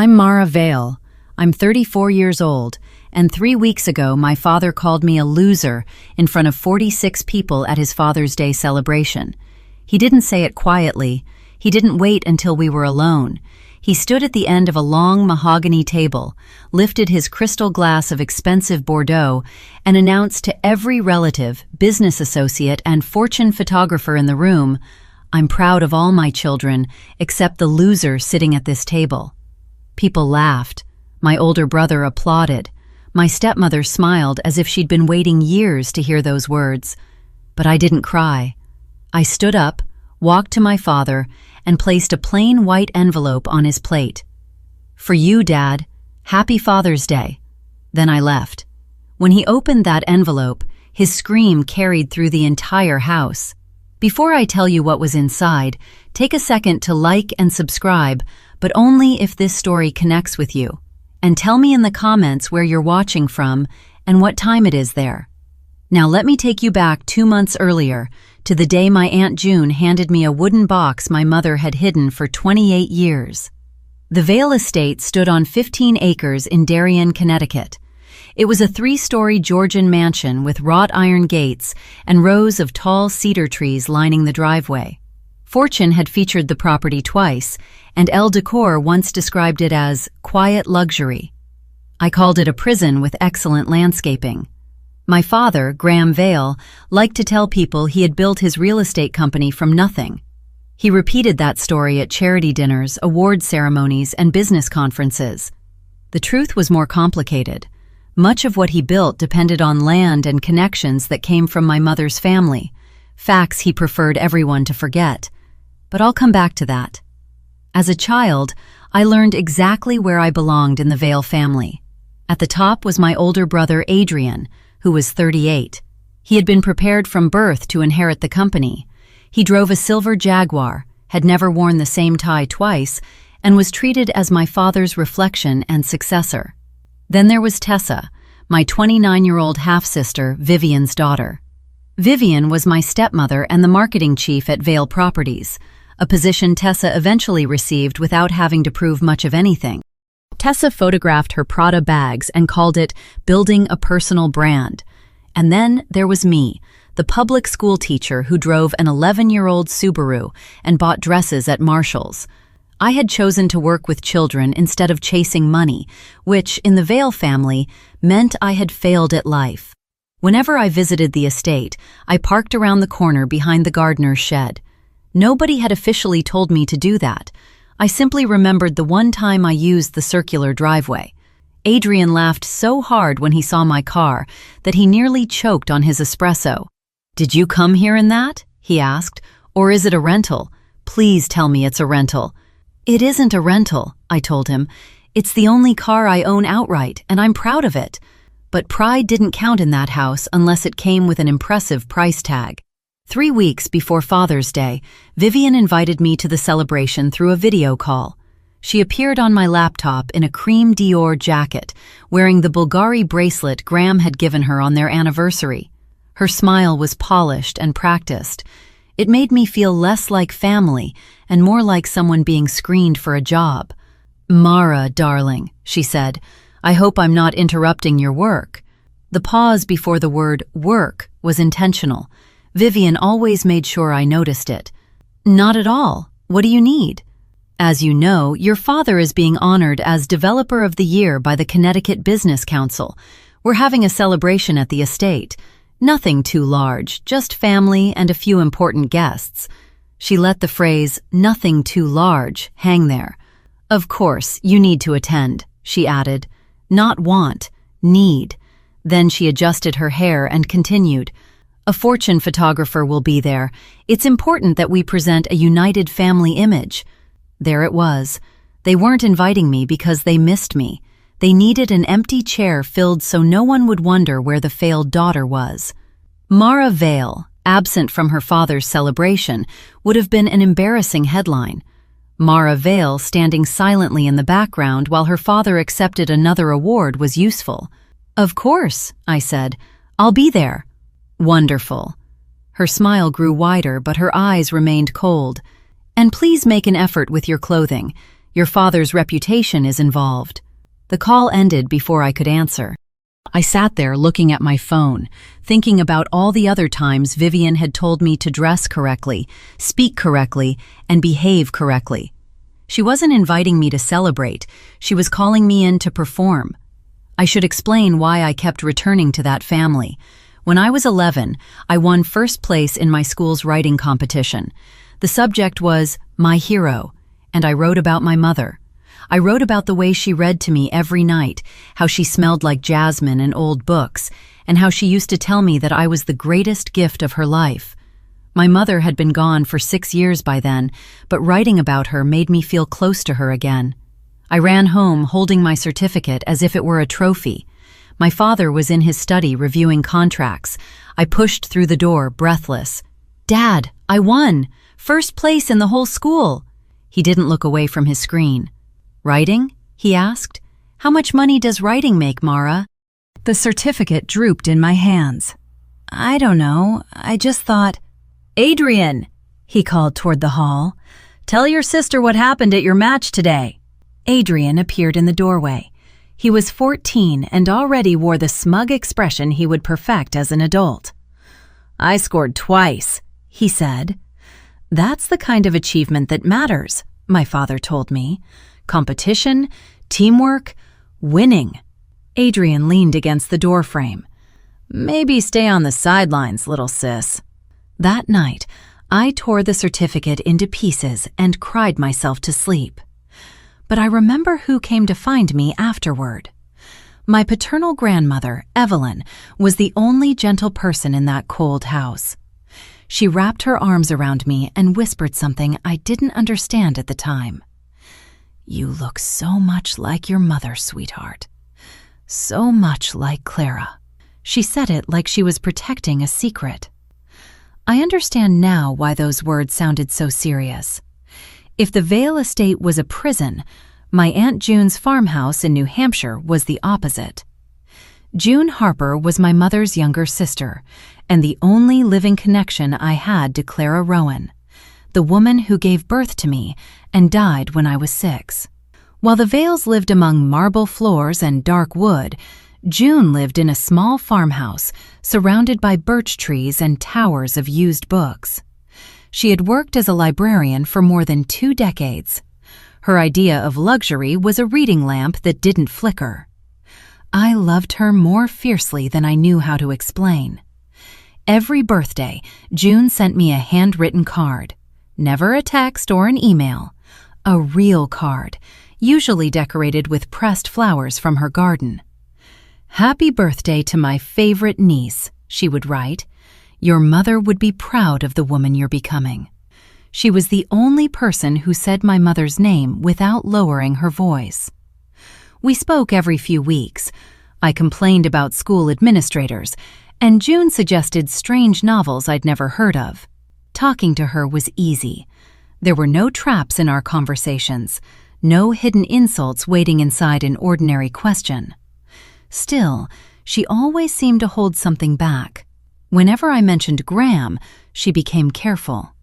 I'm Mara Vale. I'm 34 years old, and 3 weeks ago my father called me a loser in front of 46 people at his Father's Day celebration. He didn't say it quietly. He didn't wait until we were alone. He stood at the end of a long mahogany table, lifted his crystal glass of expensive Bordeaux, and announced to every relative, business associate, and fortune photographer in the room, "I'm proud of all my children, except the loser sitting at this table." People laughed. My older brother applauded. My stepmother smiled as if she'd been waiting years to hear those words. But I didn't cry. I stood up, walked to my father, and placed a plain white envelope on his plate. "For you, Dad. Happy Father's Day." Then I left. When he opened that envelope, his scream carried through the entire house. Before I tell you what was inside, take a second to like and subscribe, but only if this story connects with you. And tell me in the comments where you're watching from and what time it is there. Now let me take you back 2 months earlier, to the day my Aunt June handed me a wooden box my mother had hidden for 28 years. The Vale estate stood on 15 acres in Darien, Connecticut. It was a 3-story Georgian mansion with wrought iron gates and rows of tall cedar trees lining the driveway. Fortune had featured the property twice, and Elle Decor once described it as quiet luxury. I called it a prison with excellent landscaping. My father, Graham Vale, liked to tell people he had built his real estate company from nothing. He repeated that story at charity dinners, award ceremonies, and business conferences. The truth was more complicated. Much of what he built depended on land and connections that came from my mother's family, facts he preferred everyone to forget. But I'll come back to that. As a child, I learned exactly where I belonged in the Vale family. At the top was my older brother Adrian, who was 38. He had been prepared from birth to inherit the company. He drove a silver Jaguar, had never worn the same tie twice, and was treated as my father's reflection and successor. Then there was Tessa, my 29-year-old half-sister, Vivian's daughter. Vivian was my stepmother and the marketing chief at Vale Properties, a position Tessa eventually received without having to prove much of anything. Tessa photographed her Prada bags and called it building a personal brand. And then there was me, the public school teacher who drove an 11-year-old Subaru and bought dresses at Marshall's. I had chosen to work with children instead of chasing money, which, in the Vale family, meant I had failed at life. Whenever I visited the estate, I parked around the corner behind the gardener's shed. Nobody had officially told me to do that. I simply remembered the one time I used the circular driveway. Adrian laughed so hard when he saw my car that he nearly choked on his espresso. "Did you come here in that?" he asked. "Or is it a rental? Please tell me it's a rental." "It isn't a rental," I told him. "It's the only car I own outright, and I'm proud of it." But pride didn't count in that house unless it came with an impressive price tag. 3 weeks before Father's Day, Vivian invited me to the celebration through a video call. She appeared on my laptop in a cream Dior jacket, wearing the Bulgari bracelet Graham had given her on their anniversary. Her smile was polished and practiced. It made me feel less like family and more like someone being screened for a job. "Mara, darling," she said, "I hope I'm not interrupting your work." The pause before the word work was intentional. Vivian always made sure I noticed it. "Not at all. What do you need?" "As you know, your father is being honored as Developer of the Year by the Connecticut Business Council. We're having a celebration at the estate. Nothing too large, just family and a few important guests." She let the phrase, "nothing too large," hang there. "Of course, you need to attend," she added. "Not want, need." Then she adjusted her hair and continued. "A fortune photographer will be there. It's important that we present a united family image." There it was. They weren't inviting me because they missed me. They needed an empty chair filled so no one would wonder where the failed daughter was. Mara Vale, absent from her father's celebration, would have been an embarrassing headline. Mara Vale standing silently in the background while her father accepted another award was useful. "Of course," I said. "I'll be there." "Wonderful." Her smile grew wider, but her eyes remained cold. "And please make an effort with your clothing. Your father's reputation is involved." The call ended before I could answer. I sat there looking at my phone, thinking about all the other times Vivian had told me to dress correctly, speak correctly, and behave correctly. She wasn't inviting me to celebrate, she was calling me in to perform. I should explain why I kept returning to that family. When I was 11, I won first place in my school's writing competition. The subject was My Hero, and I wrote about my mother. I wrote about the way she read to me every night, how she smelled like jasmine and old books, and how she used to tell me that I was the greatest gift of her life. My mother had been gone for 6 years by then, but writing about her made me feel close to her again. I ran home holding my certificate as if it were a trophy. My father was in his study reviewing contracts. I pushed through the door, breathless. "Dad, I won! First place in the whole school!" He didn't look away from his screen. "Writing?" he asked. "How much money does writing make, Mara?" The certificate drooped in my hands. "I don't know. I just thought—" "Adrian," he called toward the hall. "Tell your sister what happened at your match today." Adrian appeared in the doorway. He was 14 and already wore the smug expression he would perfect as an adult. "I scored twice," he said. "That's the kind of achievement that matters," my father told me. "Competition, teamwork, winning." Adrian leaned against the doorframe. "Maybe stay on the sidelines, little sis." That night, I tore the certificate into pieces and cried myself to sleep. But I remember who came to find me afterward. My paternal grandmother, Evelyn, was the only gentle person in that cold house. She wrapped her arms around me and whispered something I didn't understand at the time. "You look so much like your mother, sweetheart. So much like Clara." She said it like she was protecting a secret. I understand now why those words sounded so serious. If the Vale estate was a prison, my Aunt June's farmhouse in New Hampshire was the opposite. June Harper was my mother's younger sister, and the only living connection I had to Clara Rowan, the woman who gave birth to me and died when I was 6. While the Vales lived among marble floors and dark wood, June lived in a small farmhouse surrounded by birch trees and towers of used books. She had worked as a librarian for more than 2 decades. Her idea of luxury was a reading lamp that didn't flicker. I loved her more fiercely than I knew how to explain. Every birthday, June sent me a handwritten card. Never a text or an email. A real card, usually decorated with pressed flowers from her garden. "Happy birthday to my favorite niece," she would write. "Your mother would be proud of the woman you're becoming." She was the only person who said my mother's name without lowering her voice. We spoke every few weeks. I complained about school administrators, and June suggested strange novels I'd never heard of. Talking to her was easy. There were no traps in our conversations, no hidden insults waiting inside an ordinary question. Still, she always seemed to hold something back. Whenever I mentioned Graham, she became careful.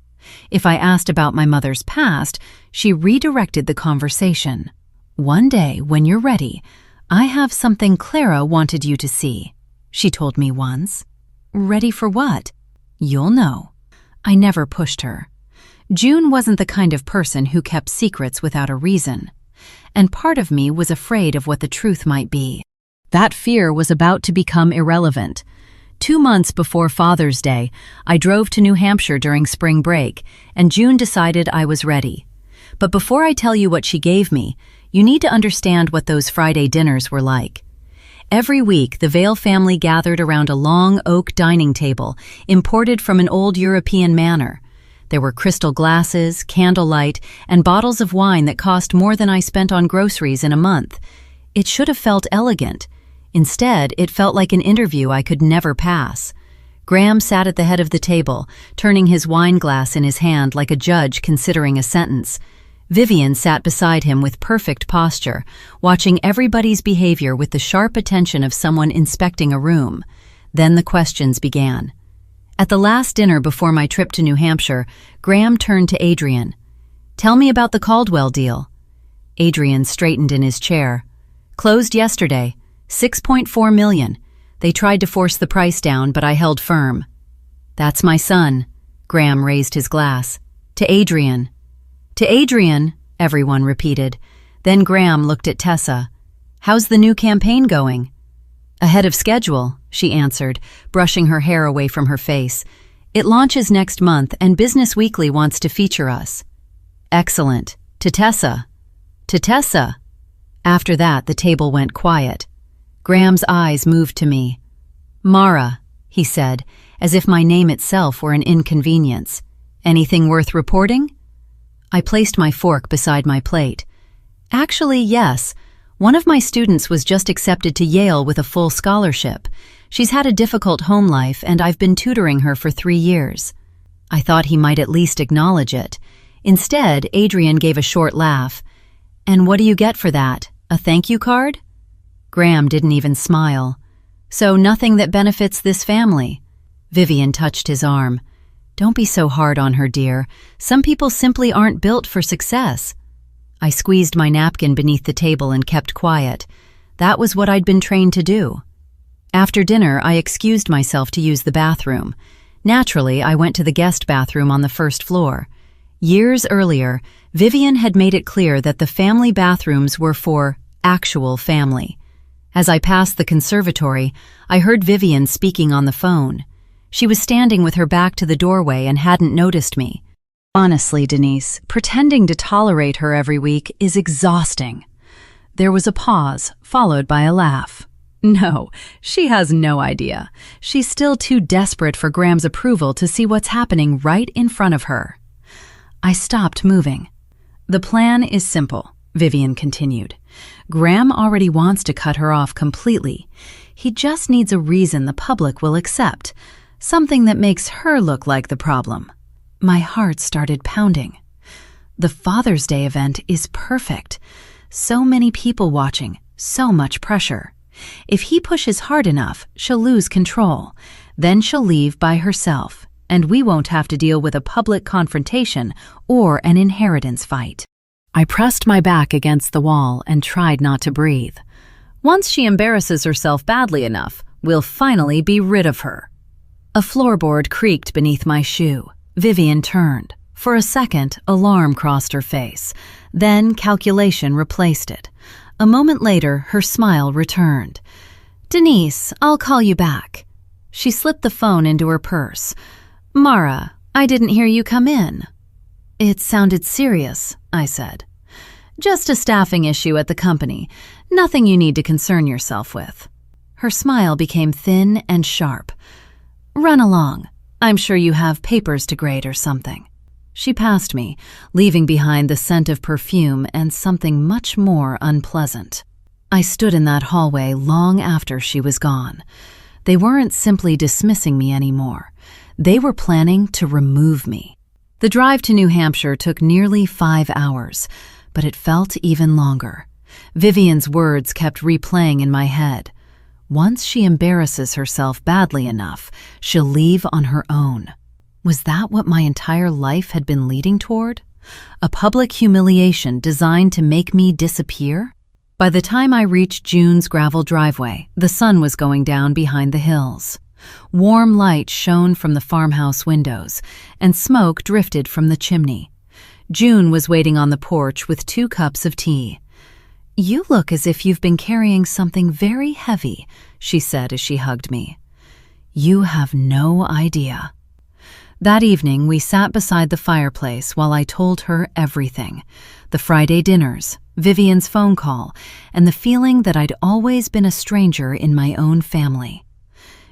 If I asked about my mother's past, she redirected the conversation. "One day, when you're ready, I have something Clara wanted you to see," she told me once. "Ready for what?" "You'll know." I never pushed her. June wasn't the kind of person who kept secrets without a reason, and part of me was afraid of what the truth might be. That fear was about to become irrelevant. 2 months before Father's Day, I drove to New Hampshire during spring break, and June decided I was ready. But before I tell you what she gave me, you need to understand what those Friday dinners were like. Every week, the Vale family gathered around a long oak dining table, imported from an old European manor. There were crystal glasses, candlelight, and bottles of wine that cost more than I spent on groceries in a month. It should have felt elegant. Instead, it felt like an interview I could never pass. Graham sat at the head of the table, turning his wine glass in his hand like a judge considering a sentence. Vivian sat beside him with perfect posture, watching everybody's behavior with the sharp attention of someone inspecting a room. Then the questions began. At the last dinner before my trip to New Hampshire, Graham turned to Adrian. "Tell me about the Caldwell deal." Adrian straightened in his chair. Closed yesterday. 6.4 million. They tried to force the price down, but I held firm. That's my son. Graham raised his glass. To Adrian. To Adrian, everyone repeated. Then Graham looked at Tessa. How's the new campaign going? Ahead of schedule, she answered, brushing her hair away from her face. It launches next month, and Business Weekly wants to feature us. Excellent. To Tessa. To Tessa. After that, the table went quiet. Graham's eyes moved to me. Mara, he said, as if my name itself were an inconvenience. Anything worth reporting? I placed my fork beside my plate. Actually, yes. One of my students was just accepted to Yale with a full scholarship. She's had a difficult home life, and I've been tutoring her for 3 years. I thought he might at least acknowledge it. Instead, Adrian gave a short laugh. And what do you get for that? A thank you card? Graham didn't even smile. So nothing that benefits this family. Vivian touched his arm. Don't be so hard on her, dear. Some people simply aren't built for success. I squeezed my napkin beneath the table and kept quiet. That was what I'd been trained to do. After dinner, I excused myself to use the bathroom. Naturally, I went to the guest bathroom on the first floor. Years earlier, Vivian had made it clear that the family bathrooms were for actual family. As I passed the conservatory, I heard Vivian speaking on the phone. She was standing with her back to the doorway and hadn't noticed me. Honestly, Denise, pretending to tolerate her every week is exhausting. There was a pause, followed by a laugh. No, she has no idea. She's still too desperate for Graham's approval to see what's happening right in front of her. I stopped moving. The plan is simple, Vivian continued. Graham already wants to cut her off completely. He just needs a reason the public will accept, something that makes her look like the problem. My heart started pounding. The Father's Day event is perfect. So many people watching, so much pressure. If he pushes hard enough, she'll lose control. Then she'll leave by herself, and we won't have to deal with a public confrontation or an inheritance fight. I pressed my back against the wall and tried not to breathe. Once she embarrasses herself badly enough, we'll finally be rid of her. A floorboard creaked beneath my shoe. Vivian turned. For a second, alarm crossed her face. Then calculation replaced it. A moment later, her smile returned. Denise, I'll call you back. She slipped the phone into her purse. Mara, I didn't hear you come in. It sounded serious, I said. Just a staffing issue at the company. Nothing you need to concern yourself with. Her smile became thin and sharp. Run along. I'm sure you have papers to grade or something. She passed me, leaving behind the scent of perfume and something much more unpleasant. I stood in that hallway long after she was gone. They weren't simply dismissing me anymore. They were planning to remove me. The drive to New Hampshire took nearly 5 hours, but it felt even longer. Vivian's words kept replaying in my head. Once she embarrasses herself badly enough, she'll leave on her own. Was that what my entire life had been leading toward? A public humiliation designed to make me disappear? By the time I reached June's gravel driveway, the sun was going down behind the hills. Warm light shone from the farmhouse windows, and smoke drifted from the chimney. June was waiting on the porch with 2 cups of tea. You look as if you've been carrying something very heavy, she said as she hugged me. You have no idea. That evening, we sat beside the fireplace while I told her everything. The Friday dinners, Vivian's phone call, and the feeling that I'd always been a stranger in my own family.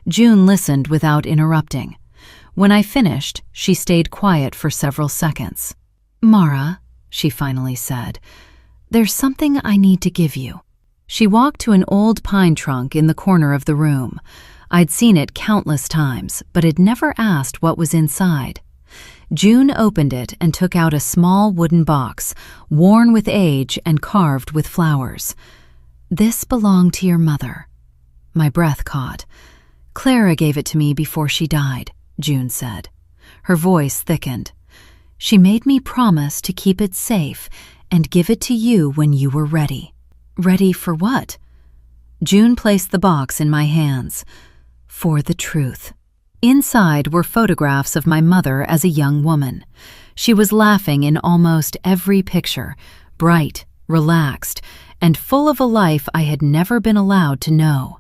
June listened without interrupting. When I finished, she stayed quiet for several seconds. Mara, she finally said, there's something I need to give you. She walked to an old pine trunk in the corner of the room. I'd seen it countless times, but had never asked what was inside. June opened it and took out a small wooden box, worn with age and carved with flowers. This belonged to your mother. My breath caught. Clara gave it to me before she died, June said. Her voice thickened. She made me promise to keep it safe and give it to you when you were ready." "Ready for what?" June placed the box in my hands. "For the truth." Inside were photographs of my mother as a young woman. She was laughing in almost every picture, bright, relaxed, and full of a life I had never been allowed to know.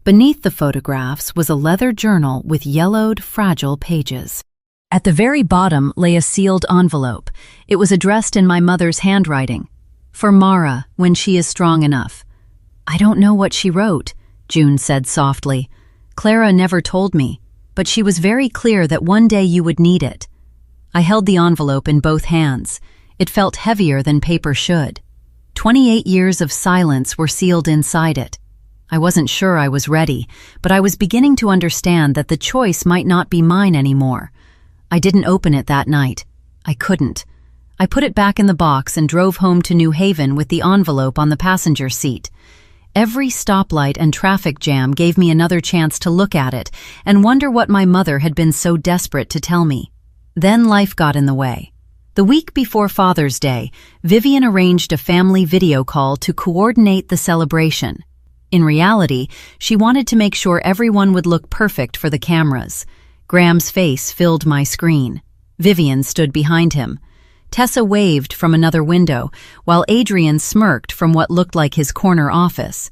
Beneath the photographs was a leather journal with yellowed, fragile pages. At the very bottom lay a sealed envelope. It was addressed in my mother's handwriting. "For Mara, when she is strong enough." "I don't know what she wrote," June said softly. "Clara never told me, but she was very clear that one day you would need it." I held the envelope in both hands. It felt heavier than paper should. 28 years of silence were sealed inside it. I wasn't sure I was ready, but I was beginning to understand that the choice might not be mine anymore. I didn't open it that night. I couldn't. I put it back in the box and drove home to New Haven with the envelope on the passenger seat. Every stoplight and traffic jam gave me another chance to look at it and wonder what my mother had been so desperate to tell me. Then life got in the way. The week before Father's Day, Vivian arranged a family video call to coordinate the celebration. In reality, she wanted to make sure everyone would look perfect for the cameras. Graham's face filled my screen. Vivian stood behind him. Tessa waved from another window, while Adrian smirked from what looked like his corner office.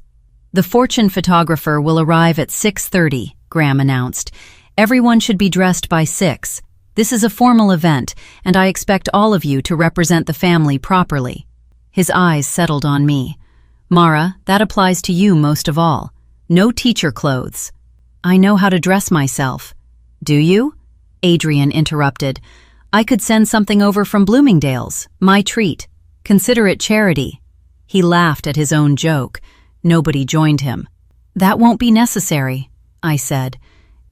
"The fortune photographer will arrive at 6:30, Graham announced. "Everyone should be dressed by 6. This is a formal event, and I expect all of you to represent the family properly." His eyes settled on me. "Mara, that applies to you most of all. No teacher clothes." "I know how to dress myself." "Do you?" Adrian interrupted. "I could send something over from Bloomingdale's. My treat. Consider it charity." He laughed at his own joke. Nobody joined him. "That won't be necessary," I said.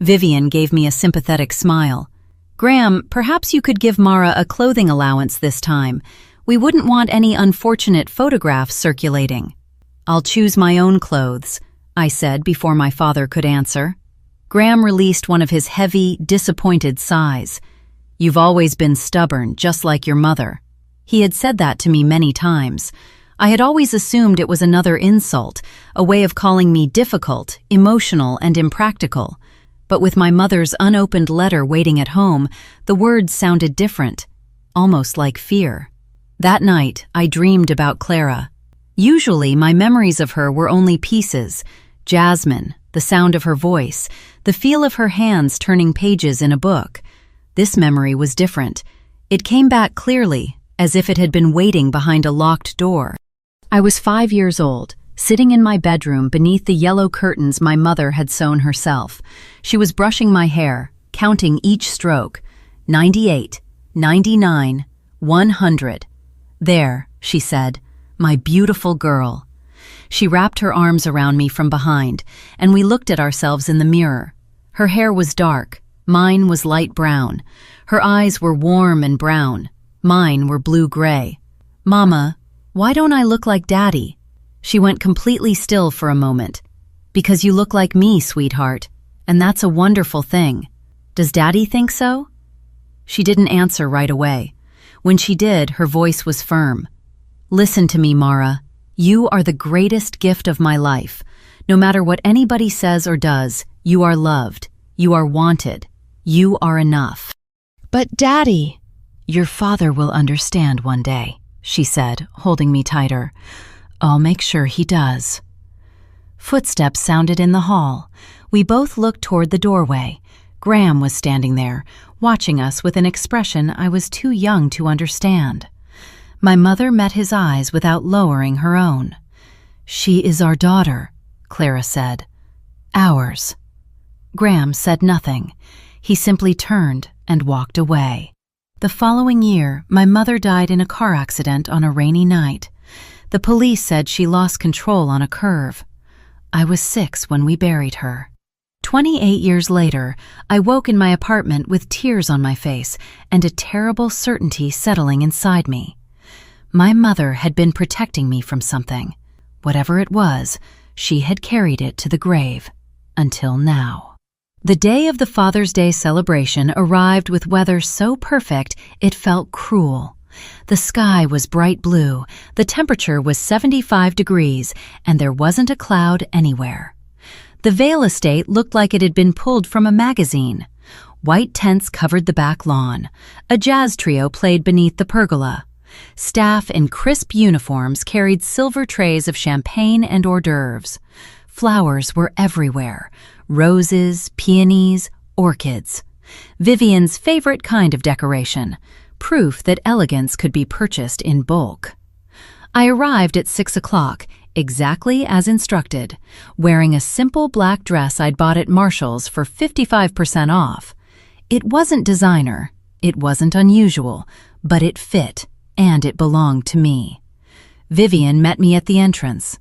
Vivian gave me a sympathetic smile. "Graham, perhaps you could give Mara a clothing allowance this time. We wouldn't want any unfortunate photographs circulating." "I'll choose my own clothes," I said before my father could answer. Graham released one of his heavy, disappointed sighs. "You've always been stubborn, just like your mother." He had said that to me many times. I had always assumed it was another insult, a way of calling me difficult, emotional, and impractical. But with my mother's unopened letter waiting at home, the words sounded different, almost like fear. That night, I dreamed about Clara. Usually, my memories of her were only pieces: Jasmine, the sound of her voice, the feel of her hands turning pages in a book. This memory was different. It came back clearly, as if it had been waiting behind a locked door. I was 5 years old, sitting in my bedroom beneath the yellow curtains my mother had sewn herself. She was brushing my hair, counting each stroke. 98, 99, 100. "There," she said, "my beautiful girl." She wrapped her arms around me from behind, and we looked at ourselves in the mirror. Her hair was dark, mine was light brown. Her eyes were warm and brown, mine were blue-gray. "Mama, why don't I look like Daddy?" She went completely still for a moment. "Because you look like me, sweetheart, and that's a wonderful thing. Does Daddy think so?" She didn't answer right away. When she did, her voice was firm. "Listen to me, Mara. You are the greatest gift of my life. No matter what anybody says or does, you are loved. You are wanted. You are enough." "But Daddy—" "Your father will understand one day," she said, holding me tighter. "I'll make sure he does." Footsteps sounded in the hall. We both looked toward the doorway. Graham was standing there, watching us with an expression I was too young to understand. My mother met his eyes without lowering her own. "She is our daughter," Clara said. "Ours." Graham said nothing. He simply turned and walked away. The following year, my mother died in a car accident on a rainy night. The police said she lost control on a curve. I was 6 when we buried her. 28 years later, I woke in my apartment with tears on my face and a terrible certainty settling inside me. My mother had been protecting me from something. Whatever it was, she had carried it to the grave. Until now. The day of the Father's Day celebration arrived with weather so perfect it felt cruel. The sky was bright blue, the temperature was 75 degrees, and there wasn't a cloud anywhere. The Vale estate looked like it had been pulled from a magazine. White tents covered the back lawn. A jazz trio played beneath the pergola. Staff in crisp uniforms carried silver trays of champagne and hors d'oeuvres. Flowers were everywhere: roses, peonies, orchids. Vivian's favorite kind of decoration, proof that elegance could be purchased in bulk. I arrived at 6 o'clock, exactly as instructed, wearing a simple black dress I'd bought at Marshall's for 55% off. It wasn't designer, it wasn't unusual, but it fit, and it belonged to me. Vivian met me at the entrance.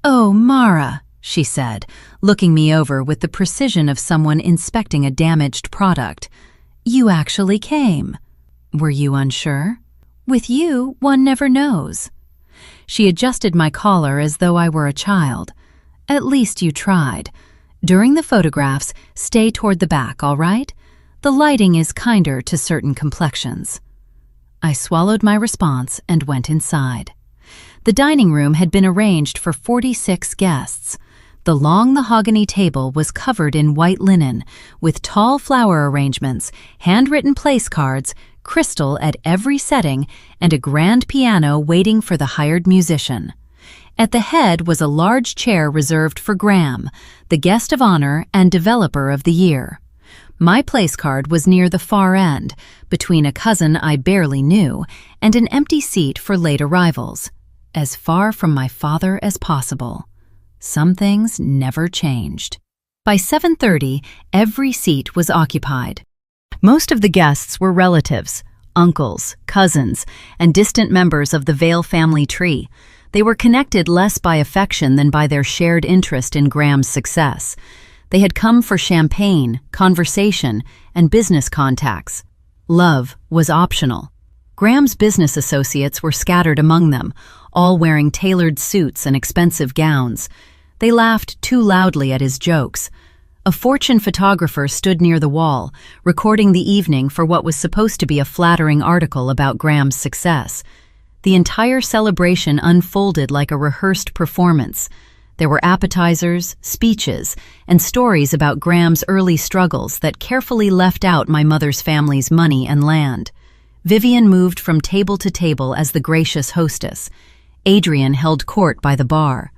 "Oh, Mara," she said, looking me over with the precision of someone inspecting a damaged product. "You actually came. Were you unsure? With you, one never knows." She adjusted my collar as though I were a child. "At least you tried. During the photographs, stay toward the back, all right? The lighting is kinder to certain complexions." I swallowed my response and went inside. The dining room had been arranged for 46 guests. The long mahogany table was covered in white linen, with tall flower arrangements, handwritten place cards, crystal at every setting, and a grand piano waiting for the hired musician. At the head was a large chair reserved for Graham, the guest of honor and developer of the year. My place card was near the far end, between a cousin I barely knew and an empty seat for late arrivals, as far from my father as possible. Some things never changed. By 7:30, every seat was occupied. Most of the guests were relatives, uncles, cousins, and distant members of the Vale family tree. They were connected less by affection than by their shared interest in Graham's success. They had come for champagne, conversation, and business contacts. Love was optional. Graham's business associates were scattered among them, all wearing tailored suits and expensive gowns. They laughed too loudly at his jokes. A fortune photographer stood near the wall, recording the evening for what was supposed to be a flattering article about Graham's success. The entire celebration unfolded like a rehearsed performance. There were appetizers, speeches, and stories about Graham's early struggles that carefully left out my mother's family's money and land. Vivian moved from table to table as the gracious hostess. Adrian held court by the bar.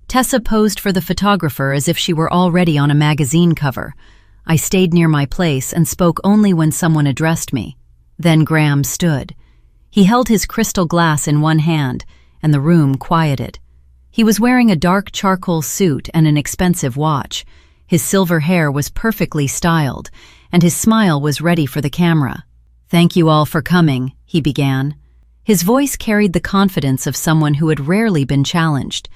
Tessa posed for the photographer as if she were already on a magazine cover. I stayed near my place and spoke only when someone addressed me. Then Graham stood. He held his crystal glass in one hand, and the room quieted. He was wearing a dark charcoal suit and an expensive watch. His silver hair was perfectly styled, and his smile was ready for the camera. "Thank you all for coming," he began. His voice carried the confidence of someone who had rarely been challenged.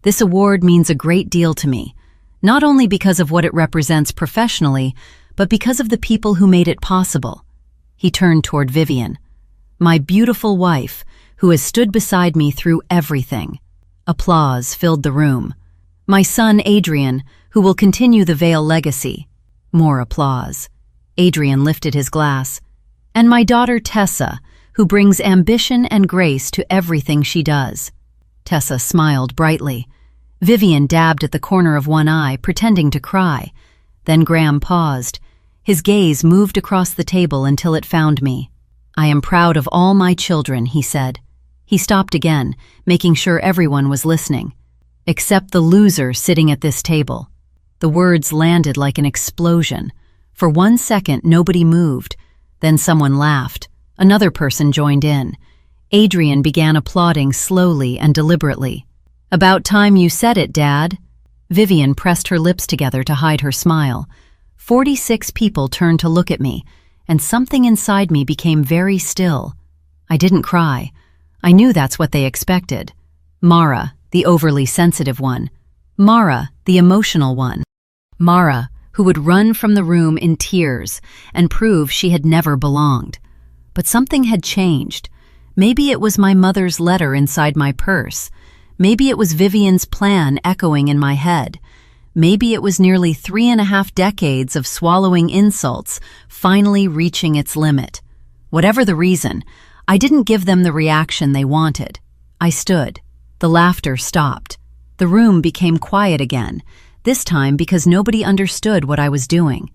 "This award means a great deal to me, not only because of what it represents professionally, but because of the people who made it possible." He turned toward Vivian. "My beautiful wife, who has stood beside me through everything." Applause filled the room. "My son Adrian, who will continue the Vale legacy." More applause. Adrian lifted his glass. "And my daughter Tessa, who brings ambition and grace to everything she does." Tessa smiled brightly. Vivian dabbed at the corner of one eye, pretending to cry. Then Graham paused. His gaze moved across the table until it found me. "I am proud of all my children," he said. He stopped again, making sure everyone was listening. "Except the loser sitting at this table." The words landed like an explosion. For 1 second, nobody moved. Then someone laughed. Another person joined in. Adrian began applauding slowly and deliberately. "About time you said it, Dad." Vivian pressed her lips together to hide her smile. 46 people turned to look at me, and something inside me became very still. I didn't cry. I knew that's what they expected. Mara, the overly sensitive one. Mara, the emotional one. Mara, who would run from the room in tears and prove she had never belonged. But something had changed. Maybe it was my mother's letter inside my purse. Maybe it was Vivian's plan echoing in my head. Maybe it was nearly 3.5 decades of swallowing insults finally reaching its limit. Whatever the reason, I didn't give them the reaction they wanted. I stood. The laughter stopped. The room became quiet again, this time because nobody understood what I was doing.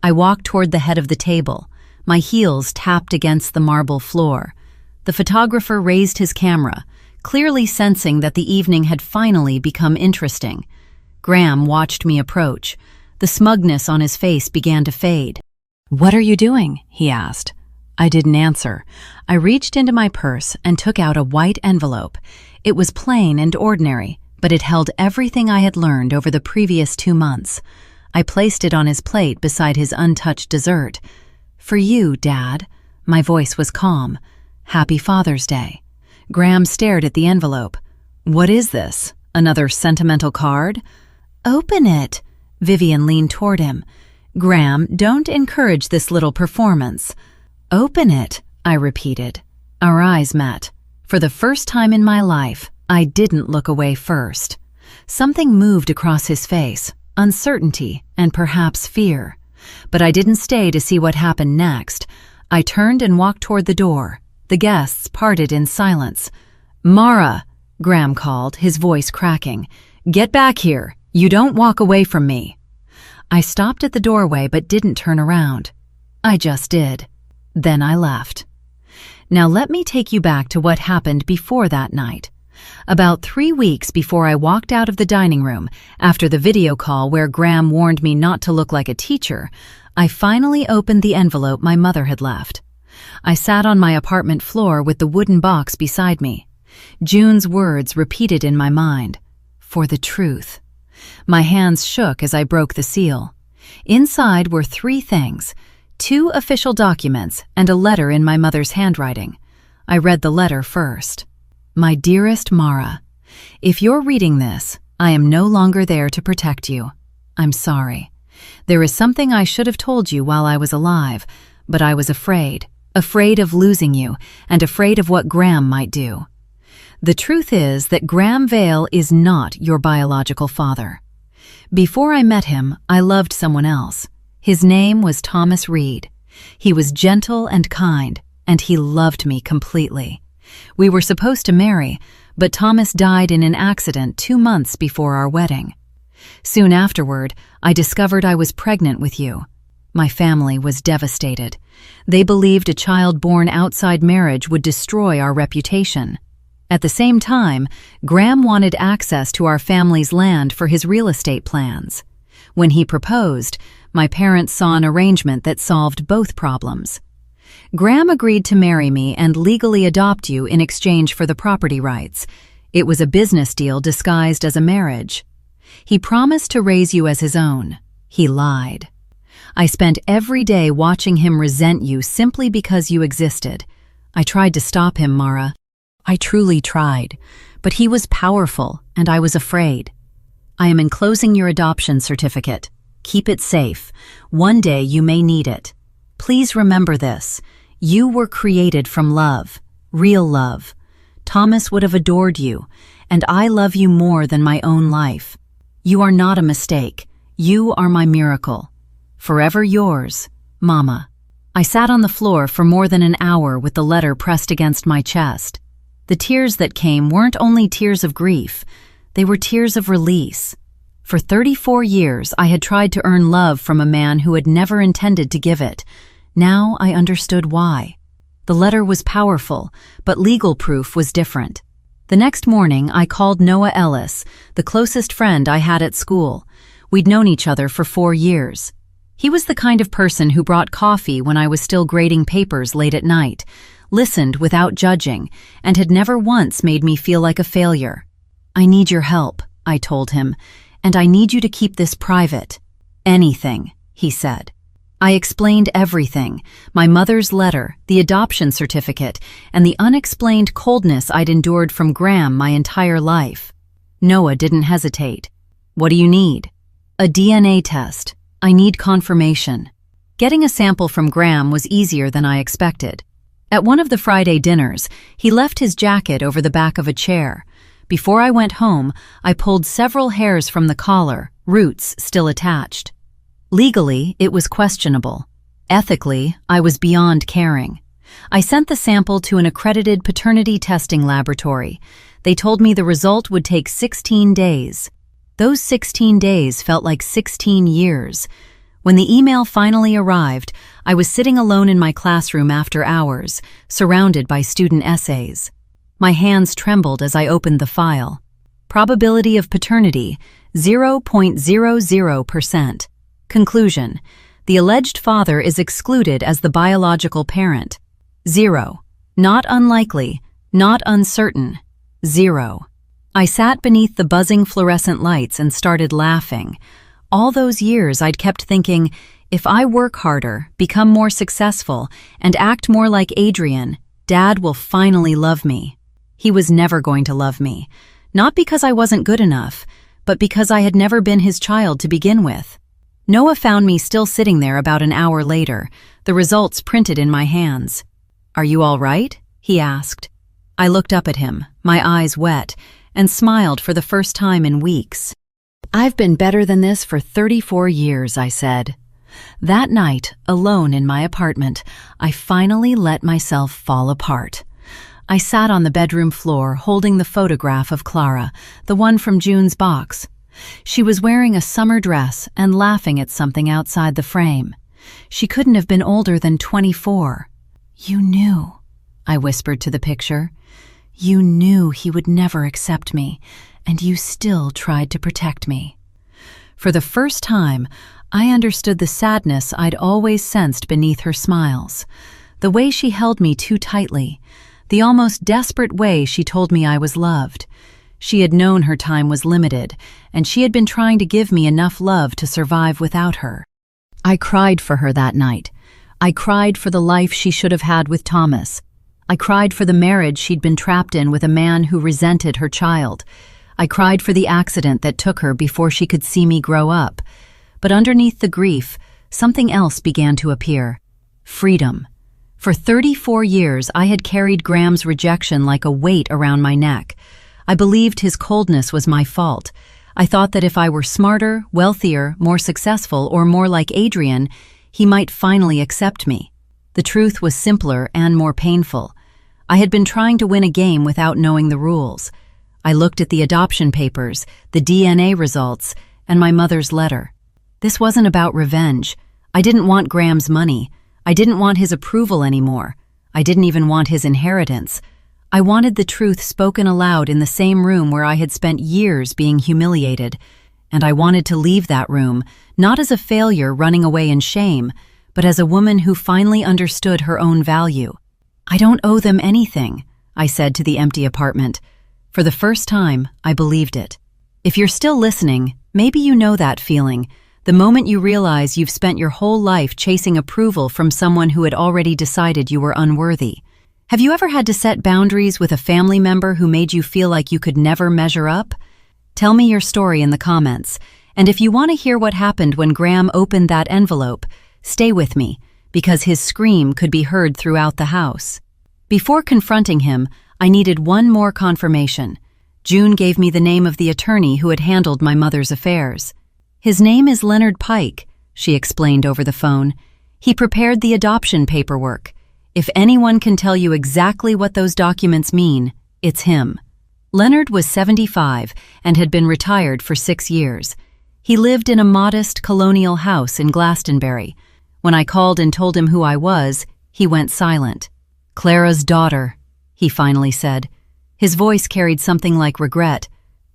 I walked toward the head of the table. My heels tapped against the marble floor. The photographer raised his camera, clearly sensing that the evening had finally become interesting. Graham watched me approach. The smugness on his face began to fade. "What are you doing?" he asked. I didn't answer. I reached into my purse and took out a white envelope. It was plain and ordinary, but it held everything I had learned over the previous 2 months. I placed it on his plate beside his untouched dessert. "For you, Dad." My voice was calm. "Happy Father's Day." Graham stared at the envelope. "What is this? Another sentimental card?" "Open it." Vivian leaned toward him. "Graham, don't encourage this little performance." "Open it," I repeated. Our eyes met. For the first time in my life, I didn't look away first. Something moved across his face, uncertainty and perhaps fear. But I didn't stay to see what happened next. I turned and walked toward the door. The guests parted in silence. "Mara," Graham called, his voice cracking. "Get back here. You don't walk away from me." I stopped at the doorway but didn't turn around. I just did. Then I left. Now let me take you back to what happened before that night. About 3 weeks before I walked out of the dining room, after the video call where Graham warned me not to look like a teacher, I finally opened the envelope my mother had left. I sat on my apartment floor with the wooden box beside me. June's words repeated in my mind. "For the truth." My hands shook as I broke the seal. Inside were 3 things: 2 official documents and a letter in my mother's handwriting. I read the letter first. "My dearest Mara, if you're reading this, I am no longer there to protect you. I'm sorry. There is something I should have told you while I was alive, but I was afraid of losing you and afraid of what Graham might do. The truth is that Graham Vale is not your biological father. Before I met him, I loved someone else. His name was Thomas Reed. He was gentle and kind, and he loved me completely. We were supposed to marry, but Thomas died in an accident 2 months before our wedding. Soon afterward, I discovered I was pregnant with you. My family was devastated. They believed a child born outside marriage would destroy our reputation. At the same time, Graham wanted access to our family's land for his real estate plans. When he proposed, my parents saw an arrangement that solved both problems. Graham agreed to marry me and legally adopt you in exchange for the property rights. It was a business deal disguised as a marriage. He promised to raise you as his own. He lied. I spent every day watching him resent you simply because you existed. I tried to stop him, Mara. I truly tried, but he was powerful and I was afraid. I am enclosing your adoption certificate. Keep it safe. One day you may need it. Please remember this. You were created from love, real love. Thomas would have adored you, and I love you more than my own life. You are not a mistake. You are my miracle. Forever yours, Mama. I sat on the floor for more than an hour with the letter pressed against my chest. The tears that came weren't only tears of grief, they were tears of release. For 34 years, I had tried to earn love from a man who had never intended to give it. Now I understood why. The letter was powerful, but legal proof was different. The next morning, I called Noah Ellis, the closest friend I had at school. We'd known each other for 4 years. He was the kind of person who brought coffee when I was still grading papers late at night, listened without judging, and had never once made me feel like a failure. I need your help, I told him, and I need you to keep this private. Anything, he said. I explained everything, my mother's letter, the adoption certificate, and the unexplained coldness I'd endured from Graham my entire life. Noah didn't hesitate. What do you need? A DNA test. I need confirmation. Getting a sample from Graham was easier than I expected. At one of the Friday dinners, he left his jacket over the back of a chair. Before I went home, I pulled several hairs from the collar, roots still attached. Legally, it was questionable. Ethically, I was beyond caring. I sent the sample to an accredited paternity testing laboratory. They told me the result would take 16 days. Those 16 days felt like 16 years. When the email finally arrived, I was sitting alone in my classroom after hours, surrounded by student essays. My hands trembled as I opened the file. Probability of paternity, 0.00%. Conclusion: the alleged father is excluded as the biological parent. 0. Not unlikely, not uncertain. 0. I sat beneath the buzzing fluorescent lights and started laughing. All those years I'd kept thinking, if I work harder, become more successful, and act more like Adrian, Dad will finally love me. He was never going to love me. Not because I wasn't good enough, but because I had never been his child to begin with. Noah found me still sitting there about an hour later, the results printed in my hands. "Are you all right?" he asked. I looked up at him, my eyes wet, and smiled for the first time in weeks. "I've been better than this for 34 years, I said. That night, alone in my apartment, I finally let myself fall apart. I sat on the bedroom floor holding the photograph of Clara, the one from June's box. She was wearing a summer dress and laughing at something outside the frame. She couldn't have been older than 24. "You knew," I whispered to the picture. "You knew he would never accept me, and you still tried to protect me." For the first time, I understood the sadness I'd always sensed beneath her smiles, the way she held me too tightly, the almost desperate way she told me I was loved. She had known her time was limited, and she had been trying to give me enough love to survive without her. I cried for her that night. I cried for the life she should have had with Thomas. I cried for the marriage she'd been trapped in with a man who resented her child. I cried for the accident that took her before she could see me grow up. But underneath the grief, something else began to appear. Freedom. For 34 years, I had carried Graham's rejection like a weight around my neck. I believed his coldness was my fault. I thought that if I were smarter, wealthier, more successful, or more like Adrian, he might finally accept me. The truth was simpler and more painful. I had been trying to win a game without knowing the rules. I looked at the adoption papers, the DNA results, and my mother's letter. This wasn't about revenge. I didn't want Graham's money. I didn't want his approval anymore. I didn't even want his inheritance. I wanted the truth spoken aloud in the same room where I had spent years being humiliated. And I wanted to leave that room, not as a failure running away in shame, but as a woman who finally understood her own value. "I don't owe them anything," I said to the empty apartment. For the first time, I believed it. If you're still listening, maybe you know that feeling, the moment you realize you've spent your whole life chasing approval from someone who had already decided you were unworthy. Have you ever had to set boundaries with a family member who made you feel like you could never measure up? Tell me your story in the comments, and if you want to hear what happened when Graham opened that envelope, stay with me, because his scream could be heard throughout the house. Before confronting him, I needed one more confirmation. June gave me the name of the attorney who had handled my mother's affairs. "His name is Leonard Pike," she explained over the phone. "He prepared the adoption paperwork. If anyone can tell you exactly what those documents mean, it's him." Leonard was 75 and had been retired for 6 years. He lived in a modest colonial house in Glastonbury. When I called and told him who I was, he went silent. "Clara's daughter," he finally said. His voice carried something like regret.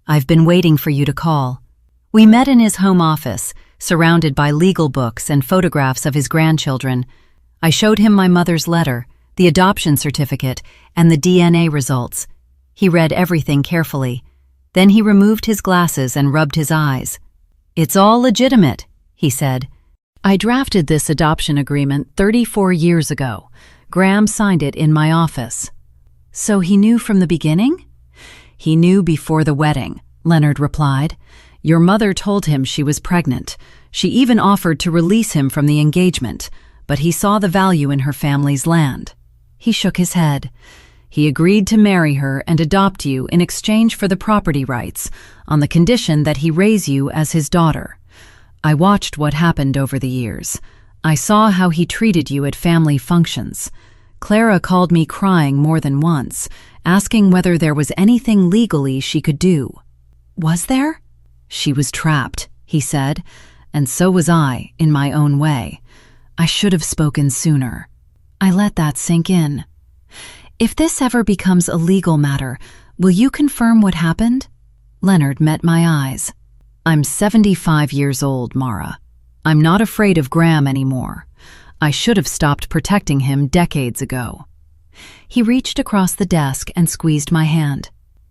"I've been waiting for you to call." We met in his home office, surrounded by legal books and photographs of his grandchildren. I showed him my mother's letter, the adoption certificate, and the DNA results. He read everything carefully. Then he removed his glasses and rubbed his eyes. "It's all legitimate," he said. "I drafted this adoption agreement 34 years ago. Graham signed it in my office." "So he knew from the beginning?" "He knew before the wedding," Leonard replied. "Your mother told him she was pregnant. She even offered to release him from the engagement, but he saw the value in her family's land." He shook his head. "He agreed to marry her and adopt you in exchange for the property rights, on the condition that he raise you as his daughter. I watched what happened over the years. I saw how he treated you at family functions. Clara called me crying more than once, asking whether there was anything legally she could do. Was there? She was trapped, he said, and so was I, in my own way. I should have spoken sooner. I let that sink in. If this ever becomes a legal matter, will you confirm what happened? Leonard met my eyes. I'm 75 years old, Mara. I'm not afraid of Graham anymore. I should have stopped protecting him decades ago. He reached across the desk and squeezed my hand.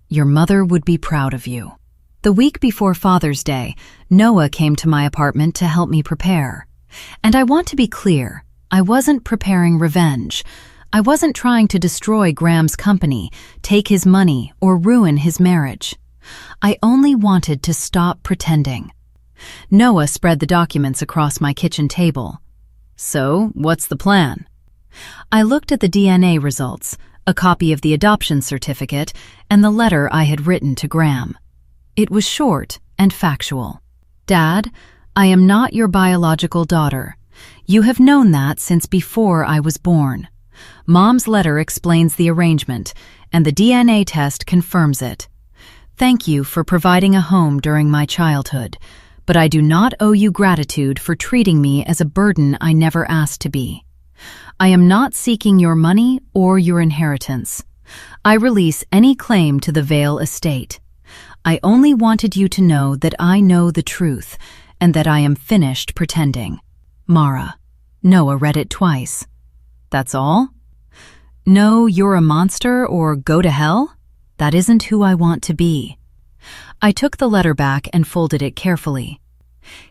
Your mother would be proud of you. The week before Father's Day, Noah came to my apartment to help me prepare. And I want to be clear, I wasn't preparing revenge. I wasn't trying to destroy Graham's company, take his money, or ruin his marriage. I only wanted to stop pretending. Noah spread the documents across my kitchen table. So, what's the plan? I looked at the DNA results, a copy of the adoption certificate, and the letter I had written to Graham. It was short and factual. Dad, I am not your biological daughter. You have known that since before I was born. Mom's letter explains the arrangement, and the DNA test confirms it. Thank you for providing a home during my childhood, but I do not owe you gratitude for treating me as a burden I never asked to be. I am not seeking your money or your inheritance. I release any claim to the Vale estate. I only wanted you to know that I know the truth and that I am finished pretending. Mara. Noah read it twice. That's all? No, you're a monster or go to hell? That isn't who I want to be. I took the letter back and folded it carefully.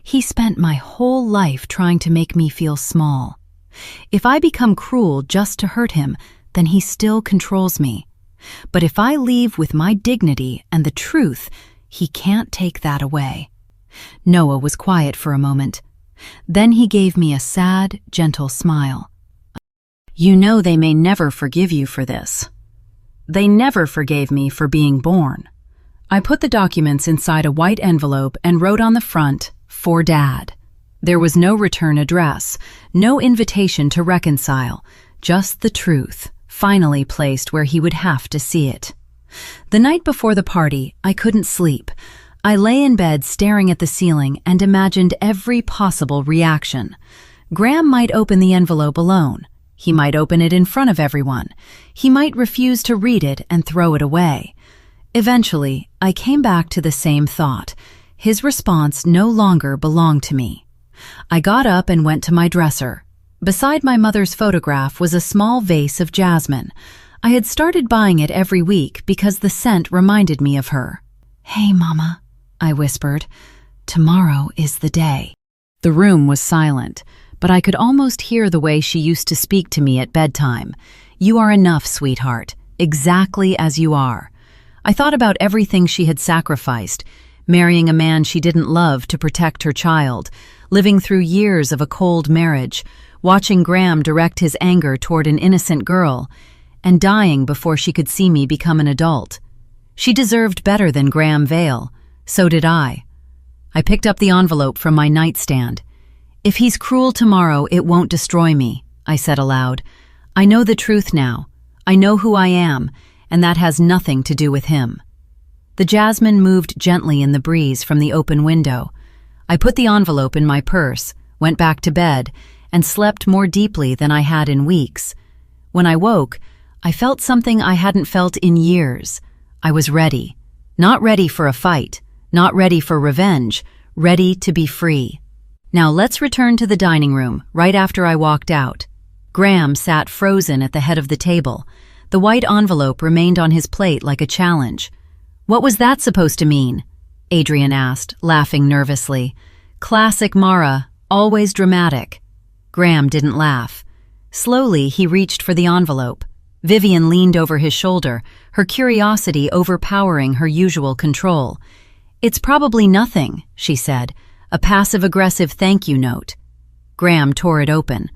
He spent my whole life trying to make me feel small. If I become cruel just to hurt him, then he still controls me. But if I leave with my dignity and the truth, he can't take that away. Noah was quiet for a moment. Then he gave me a sad, gentle smile. You know they may never forgive you for this. They never forgave me for being born. I put the documents inside a white envelope and wrote on the front, "For Dad." There was no return address, no invitation to reconcile, just the truth, finally placed where he would have to see it. The night before the party, I couldn't sleep. I lay in bed staring at the ceiling and imagined every possible reaction. Graham might open the envelope alone. He might open it in front of everyone. He might refuse to read it and throw it away. Eventually, I came back to the same thought. His response no longer belonged to me. I got up and went to my dresser. Beside my mother's photograph was a small vase of jasmine. I had started buying it every week because the scent reminded me of her. "Hey, Mama," I whispered. "Tomorrow is the day." The room was silent, but I could almost hear the way she used to speak to me at bedtime. "You are enough, sweetheart, exactly as you are." I thought about everything she had sacrificed, marrying a man she didn't love to protect her child, living through years of a cold marriage, watching Graham direct his anger toward an innocent girl, and dying before she could see me become an adult. She deserved better than Graham Vale. So did I. I picked up the envelope from my nightstand. "If he's cruel tomorrow, it won't destroy me," I said aloud. "I know the truth now. I know who I am, and that has nothing to do with him." The jasmine moved gently in the breeze from the open window. I put the envelope in my purse, went back to bed, and slept more deeply than I had in weeks. When I woke, I felt something I hadn't felt in years. I was ready. Not ready for a fight, not ready for revenge, ready to be free. Now let's return to the dining room, right after I walked out. Graham sat frozen at the head of the table. The white envelope remained on his plate like a challenge. "What was that supposed to mean?" Adrian asked, laughing nervously. "Classic Mara, always dramatic." Graham didn't laugh. Slowly, he reached for the envelope. Vivian leaned over his shoulder, her curiosity overpowering her usual control. "It's probably nothing," she said, "a passive-aggressive thank you note." Graham tore it open.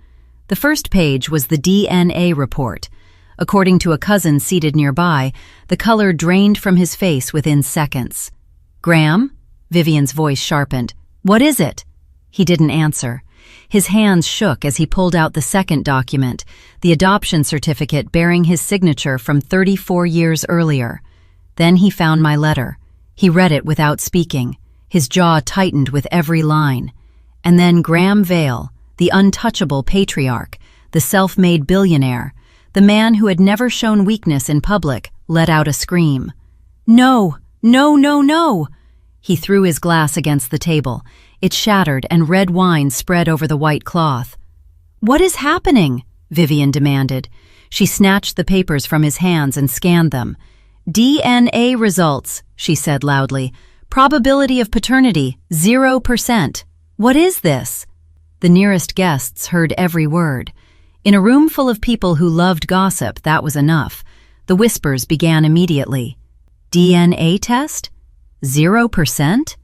The first page was the DNA report. According to a cousin seated nearby, the color drained from his face within seconds. "Graham?" Vivian's voice sharpened. "What is it?" He didn't answer. His hands shook as he pulled out the second document, the adoption certificate bearing his signature from 34 years earlier. Then he found my letter. He read it without speaking. His jaw tightened with every line. And then Graham Vale, the untouchable patriarch, the self-made billionaire, the man who had never shown weakness in public, let out a scream. "No! No, no, no!" He threw his glass against the table. It shattered and red wine spread over the white cloth. "What is happening?" Vivian demanded. She snatched the papers from his hands and scanned them. "DNA results," she said loudly. "Probability of paternity, 0%. What is this?" The nearest guests heard every word. In a room full of people who loved gossip, that was enough. The whispers began immediately. "DNA test? 0%?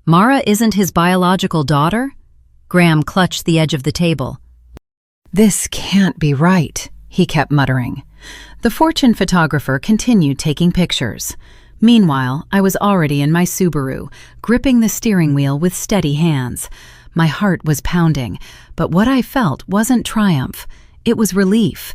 Mara isn't his biological daughter?" Graham clutched the edge of the table. "This can't be right," he kept muttering. The fortune photographer continued taking pictures. Meanwhile, I was already in my Subaru, gripping the steering wheel with steady hands. My heart was pounding, but what I felt wasn't triumph. It was relief.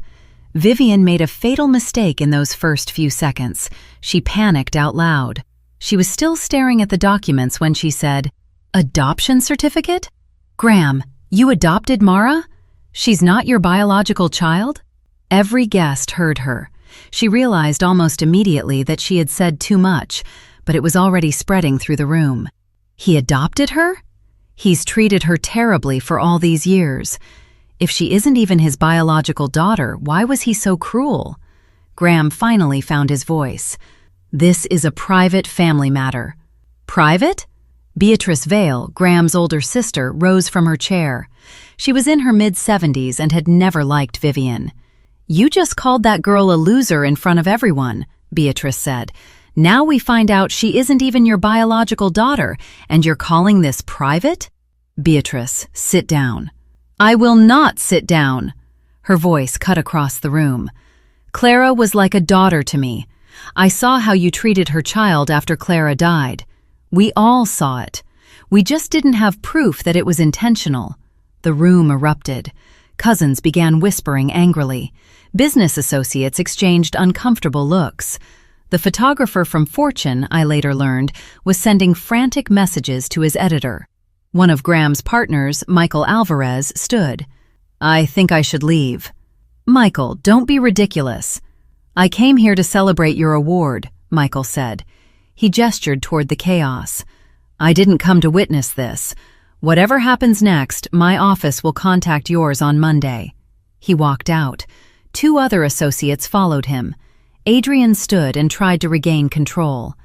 Vivian made a fatal mistake in those first few seconds. She panicked out loud. She was still staring at the documents when she said, "Adoption certificate? Graham, you adopted Mara? She's not your biological child?" Every guest heard her. She realized almost immediately that she had said too much, but it was already spreading through the room. He adopted her? He's treated her terribly for all these years. If she isn't even his biological daughter, why was he so cruel? Graham finally found his voice. "This is a private family matter." "Private?" Beatrice Vale, Graham's older sister, rose from her chair. She was in her mid-70s and had never liked Vivian. "You just called that girl a loser in front of everyone," Beatrice said. "Now we find out she isn't even your biological daughter, and you're calling this private?" "Beatrice, sit down." "I will not sit down." Her voice cut across the room. "Clara was like a daughter to me. I saw how you treated her child after Clara died. We all saw it. We just didn't have proof that it was intentional." The room erupted. Cousins began whispering angrily. Business associates exchanged uncomfortable looks. The photographer from Fortune, I later learned, was sending frantic messages to his editor. One of Graham's partners, Michael Alvarez, stood. "I think I should leave." "Michael, don't be ridiculous." "I came here to celebrate your award," Michael said. He gestured toward the chaos. "I didn't come to witness this. Whatever happens next, my office will contact yours on Monday." He walked out. Two other associates followed him. Adrian stood and tried to regain control.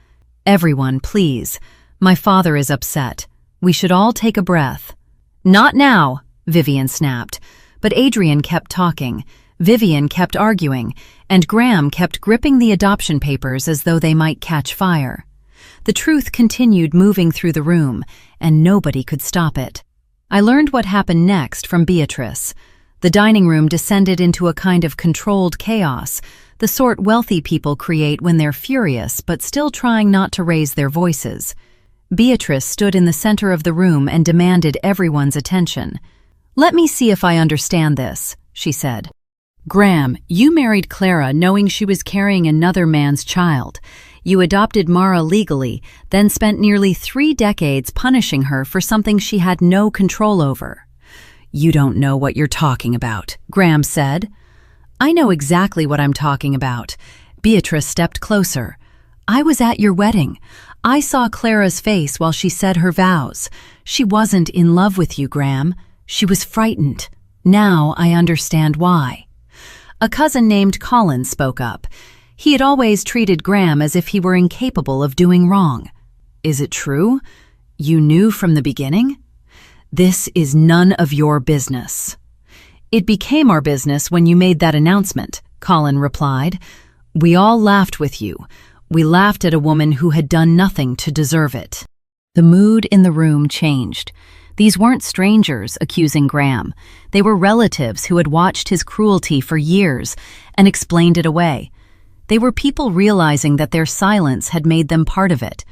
"Everyone, please. My father is upset. We should all take a breath." "Not now," Vivian snapped. But Adrian kept talking. Vivian kept arguing, and Graham kept gripping the adoption papers as though they might catch fire. The truth continued moving through the room, and nobody could stop it. I learned what happened next from Beatrice. The dining room descended into a kind of controlled chaos, the sort wealthy people create when they're furious but still trying not to raise their voices. Beatrice stood in the center of the room and demanded everyone's attention. "Let me see if I understand this," she said. "Graham, you married Clara knowing she was carrying another man's child. You adopted Mara legally, then spent nearly 3 decades punishing her for something she had no control over." "You don't know what you're talking about," Graham said. "I know exactly what I'm talking about." Beatrice stepped closer. "I was at your wedding. I saw Clara's face while she said her vows. She wasn't in love with you, Graham. She was frightened. Now I understand why." A cousin named Colin spoke up. He had always treated Graham as if he were incapable of doing wrong. "Is it true? You knew from the beginning?" "This is none of your business." "It became our business when you made that announcement," Colin replied. "We all laughed with you. We laughed at a woman who had done nothing to deserve it." The mood in the room changed. These weren't strangers accusing Graham. They were relatives who had watched his cruelty for years and explained it away. They were people realizing that their silence had made them part of it.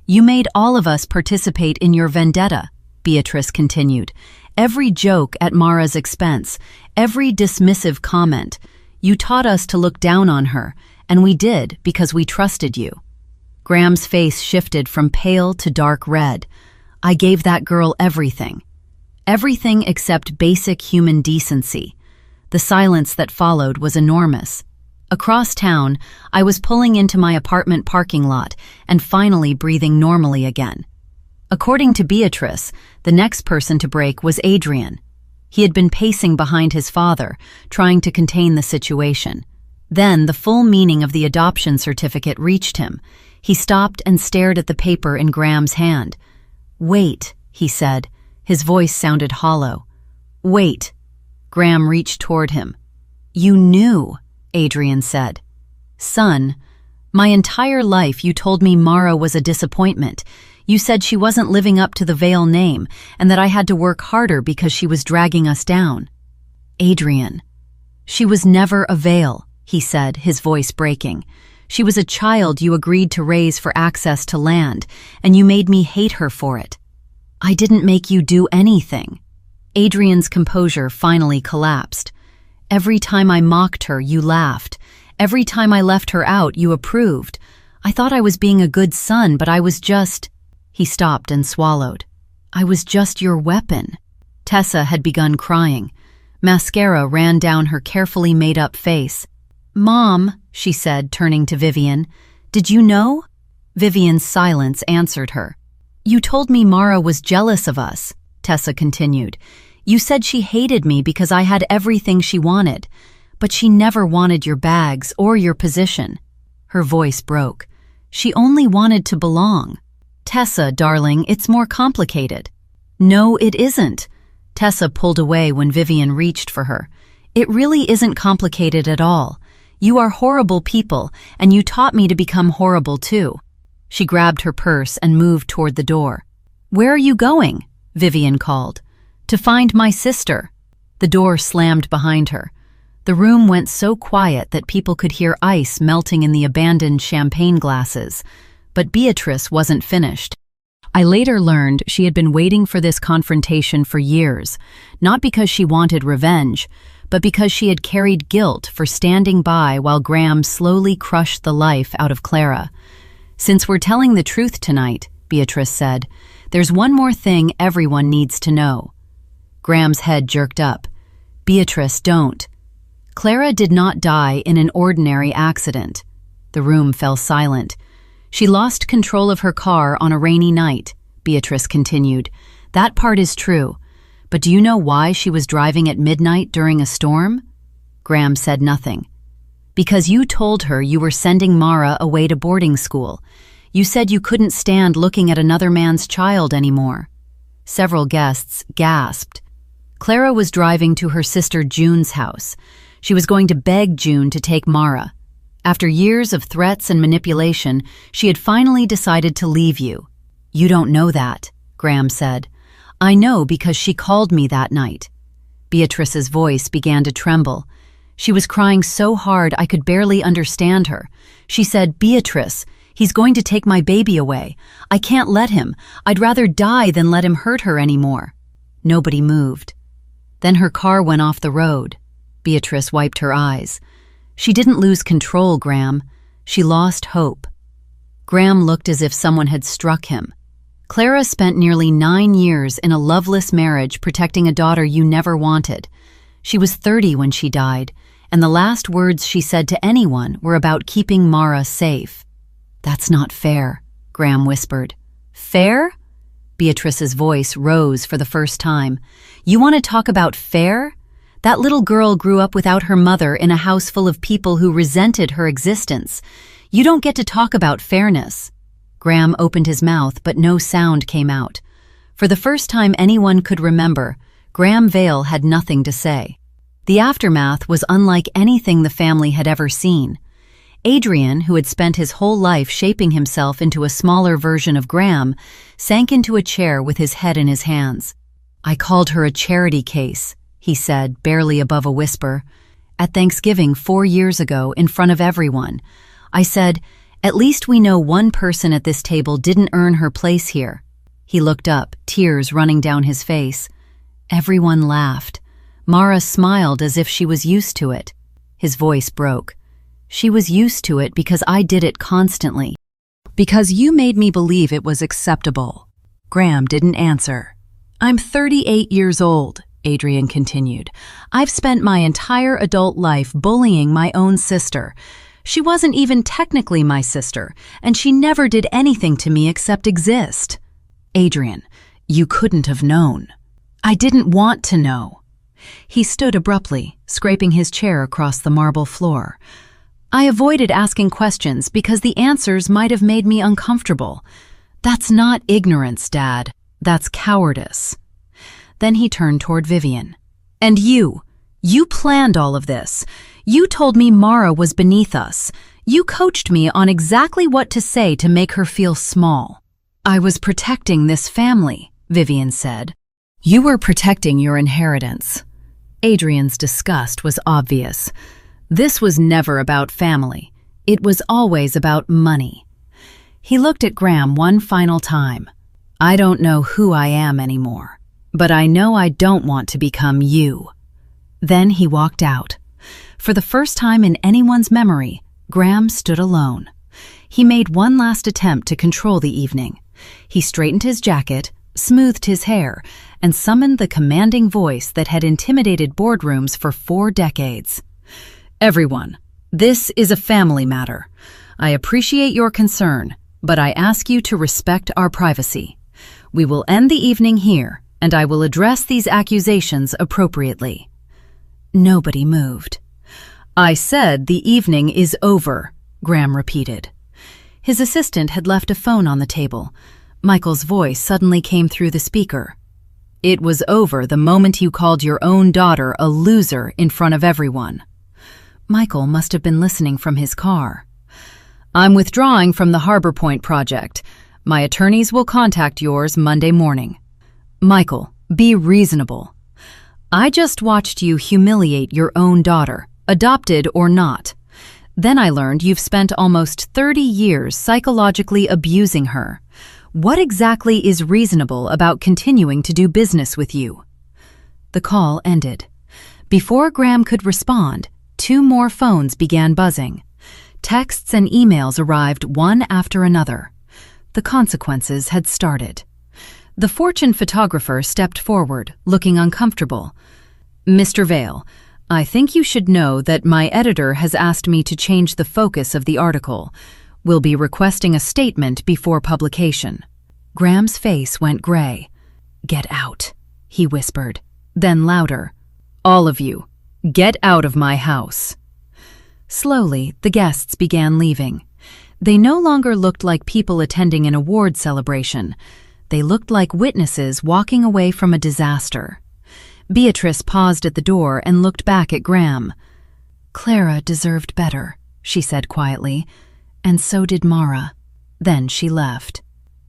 "You made all of us participate in your vendetta," Beatrice continued. every joke at Mara's expense, every dismissive comment. You taught us to look down on her, and we did because we trusted you." Graham's face shifted from pale to dark red. "I gave that girl everything. Everything except basic human decency." The silence that followed was enormous. Across town, I was pulling into my apartment parking lot and finally breathing normally again. According to Beatrice, the next person to break was Adrian. He had been pacing behind his father, trying to contain the situation. Then the full meaning of the adoption certificate reached him. He stopped and stared at the paper in Graham's hand. "Wait," he said. His voice sounded hollow. "Wait." Graham reached toward him. "You knew," Adrian said. "Son, my entire life you told me Mara was a disappointment. You said she wasn't living up to the Vale name and that I had to work harder because she was dragging us down." "Adrian, she was never a Vale," he said, his voice breaking. "She was a child you agreed to raise for access to land, and you made me hate her for it." "I didn't make you do anything." Adrian's composure finally collapsed. "Every time I mocked her, you laughed. Every time I left her out, you approved. I thought I was being a good son, but I was just—" He stopped and swallowed. "I was just your weapon." Tessa had begun crying. Mascara ran down her carefully made-up face. "Mom," she said, turning to Vivian, "did you know?" Vivian's silence answered her. "You told me Mara was jealous of us," Tessa continued. "You said she hated me because I had everything she wanted, but she never wanted your bags or your position." Her voice broke. "She only wanted to belong." "Tessa, darling, it's more complicated." "No, it isn't." Tessa pulled away when Vivian reached for her. "It really isn't complicated at all. You are horrible people, and you taught me to become horrible too." She grabbed her purse and moved toward the door. "Where are you going?" Vivian called. "To find my sister." The door slammed behind her. The room went so quiet that people could hear ice melting in the abandoned champagne glasses. But Beatrice wasn't finished. I later learned she had been waiting for this confrontation for years, not because she wanted revenge, but because she had carried guilt for standing by while Graham slowly crushed the life out of Clara. "Since we're telling the truth tonight," Beatrice said, "there's one more thing everyone needs to know." Graham's head jerked up. "Beatrice, don't." Clara did not die in an ordinary accident. The room fell silent. "She lost control of her car on a rainy night," Beatrice continued. "That part is true. But do you know why she was driving at midnight during a storm?" Graham said nothing. "Because you told her you were sending Mara away to boarding school. You said you couldn't stand looking at another man's child anymore." Several guests gasped. Clara was driving to her sister June's house. She was going to beg June to take Mara. After years of threats and manipulation, she had finally decided to leave you. "You don't know that," Graham said. "I know because she called me that night." Beatrice's voice began to tremble. She was crying so hard I could barely understand her. She said, "Beatrice, he's going to take my baby away. I can't let him. I'd rather die than let him hurt her anymore." Nobody moved. Then her car went off the road. Beatrice wiped her eyes. "She didn't lose control, Graham. She lost hope." Graham looked as if someone had struck him. "Clara spent nearly 9 years in a loveless marriage protecting a daughter you never wanted. She was 30 when she died, and the last words she said to anyone were about keeping Mara safe." "That's not fair," Graham whispered. "Fair?" Beatrice's voice rose for the first time. "You want to talk about fair? That little girl grew up without her mother in a house full of people who resented her existence. You don't get to talk about fairness." Graham opened his mouth, but no sound came out. For the first time anyone could remember, Graham Vale had nothing to say. The aftermath was unlike anything the family had ever seen. Adrian, who had spent his whole life shaping himself into a smaller version of Graham, sank into a chair with his head in his hands. "I called her a charity case," he said, barely above a whisper. "At Thanksgiving 4 years ago, in front of everyone, I said, at least we know one person at this table didn't earn her place here." He looked up, tears running down his face. Everyone laughed. Mara smiled as if she was used to it. His voice broke. She was used to it because I did it constantly. Because you made me believe it was acceptable. Graham didn't answer. I'm 38 years old, Adrian continued. I've spent my entire adult life bullying my own sister. She wasn't even technically my sister, and she never did anything to me except exist. Adrian, you couldn't have known. I didn't want to know. He stood abruptly, scraping his chair across the marble floor. I avoided asking questions because the answers might have made me uncomfortable. That's not ignorance, Dad. That's cowardice. Then he turned toward Vivian. And you planned all of this. You told me Mara was beneath us. You coached me on exactly what to say to make her feel small. I was protecting this family, Vivian said. You were protecting your inheritance. Adrian's disgust was obvious. This was never about family. It was always about money. He looked at Graham one final time. I don't know who I am anymore, but I know I don't want to become you. Then he walked out. For the first time in anyone's memory, Graham stood alone. He made one last attempt to control the evening. He straightened his jacket, smoothed his hair, and summoned the commanding voice that had intimidated boardrooms for 4 decades. Everyone, this is a family matter. I appreciate your concern, but I ask you to respect our privacy. We will end the evening here, and I will address these accusations appropriately. Nobody moved. I said the evening is over, Graham repeated. His assistant had left a phone on the table. Michael's voice suddenly came through the speaker. It was over the moment you called your own daughter a loser in front of everyone. Michael must have been listening from his car. I'm withdrawing from the Harbor Point project. My attorneys will contact yours Monday morning. Michael, be reasonable. I just watched you humiliate your own daughter, adopted or not. Then I learned you've spent almost 30 years psychologically abusing her. What exactly is reasonable about continuing to do business with you? The call ended. Before Graham could respond, 2 more phones began buzzing. Texts and emails arrived one after another. The consequences had started. The fortune photographer stepped forward, looking uncomfortable. Mr. Vale, I think you should know that my editor has asked me to change the focus of the article. We'll be requesting a statement before publication. Graham's face went gray. Get out, he whispered. Then louder. All of you, get out of my house. Slowly, the guests began leaving. They no longer looked like people attending an award celebration. They looked like witnesses walking away from a disaster. Beatrice paused at the door and looked back at Graham. Clara deserved better, she said quietly, and so did Mara. Then she left.